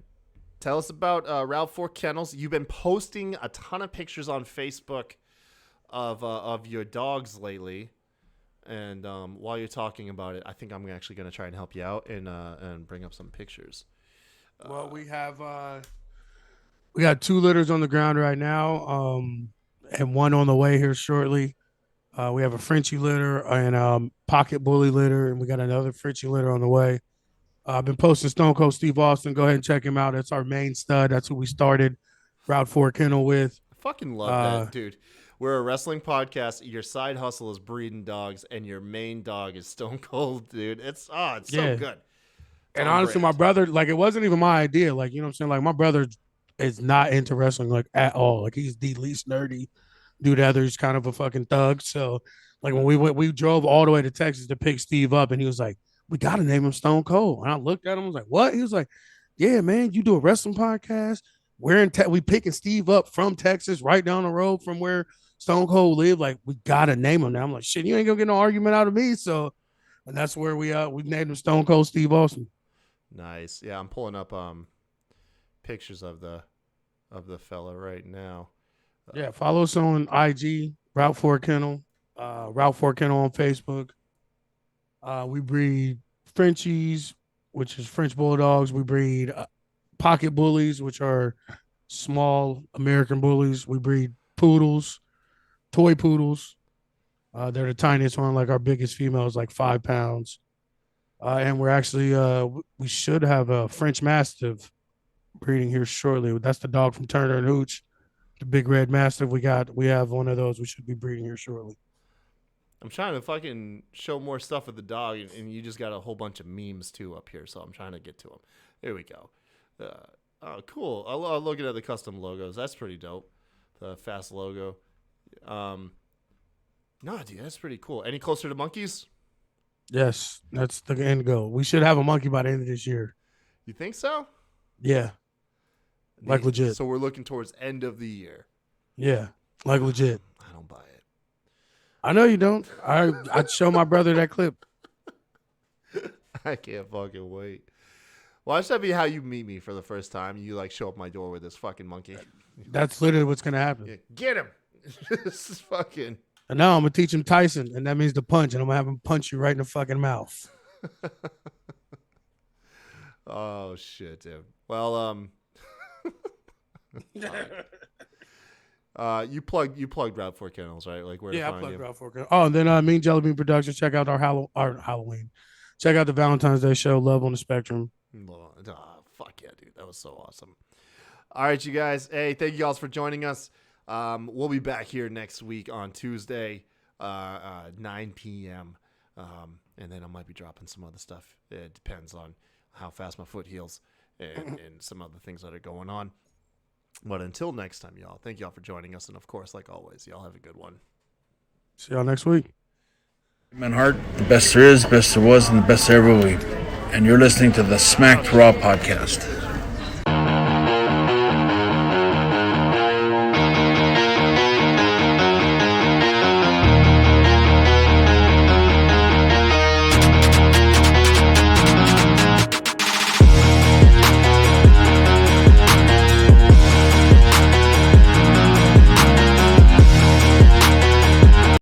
tell us about Route 4 Kennels. You've been posting a ton of pictures on Facebook of your dogs lately, and while you're talking about it, I think I'm actually going to try and help you out and bring up some pictures. Well, we got 2 litters on the ground right now, and 1 on the way here shortly. We have a Frenchie litter and a pocket bully litter, and we got another Frenchie litter on the way. I've been posting Stone Cold Steve Austin. Go ahead and check him out. That's our main stud. That's who we started Route 4 Kennel with. I fucking love that, dude. We're a wrestling podcast. Your side hustle is breeding dogs, and your main dog is Stone Cold, dude. It's so good. And honestly, my brother, like, it wasn't even my idea. Like, you know what I'm saying? Like, my brother is not into wrestling, like, at all. Like, he's the least nerdy dude ever. He's kind of a fucking thug. So, like, when we drove all the way to Texas to pick Steve up, and he was like, we got to name him Stone Cold. And I looked at him, I was like, what? He was like, yeah, man, you do a wrestling podcast. We picking Steve up from Texas, right down the road from where Stone Cold lived. Like, we got to name him now. I'm like, shit, you ain't going to get no argument out of me. So, and that's where we named him Stone Cold Steve Austin. Nice. Yeah, I'm pulling up pictures of the fella right now. Yeah, follow us on IG, Route 4 Kennel, Route 4 Kennel on Facebook. We breed Frenchies, which is French Bulldogs. We breed pocket bullies, which are small American bullies. We breed poodles, toy poodles. They're the tiniest one. Like, our biggest female is like 5 pounds. And we're actually, we should have a French Mastiff breeding here shortly. That's the dog from Turner and Hooch, the big red Mastiff. We have one of those. We should be breeding here shortly. I'm trying to fucking show more stuff of the dog, and you just got a whole bunch of memes too up here, so I'm trying to get to them. There we go. Oh, cool. I love looking at the custom logos. That's pretty dope. The fast logo. No, dude, that's pretty cool. Any closer to monkeys? Yes, that's the end goal. We should have a monkey by the end of this year. You think so? Yeah. Like, legit. So we're looking towards end of the year. Yeah, like, legit. I don't buy it. I know you don't. I'd show my brother that clip. I can't fucking wait. Watch that be how you meet me for the first time. You like show up my door with this fucking monkey. That's literally what's gonna happen. Yeah, get him. This is fucking. And now I'm gonna teach him Tyson, and that means the punch, and I'm gonna have him punch you right in the fucking mouth. Oh shit, dude. Well, You plugged Route 4 Kennels, right? Like where? Yeah, to I find plugged you. Route 4 Kennels. Oh, and then Mean Jelly Bean Productions. Check out our Halloween. Check out the Valentine's Day show, Love on the Spectrum. Fuck yeah, dude. That was so awesome. All right, you guys. Hey, thank you guys for joining us. We'll be back here next week on Tuesday, 9 p.m. And then I might be dropping some other stuff. It depends on how fast my foot heals and some other things that are going on. But until next time, y'all, thank y'all for joining us. And, of course, like always, y'all have a good one. See y'all next week. Manhart, the best there is, best there was, and the best there ever will be. And you're listening to the Smacked Raw podcast.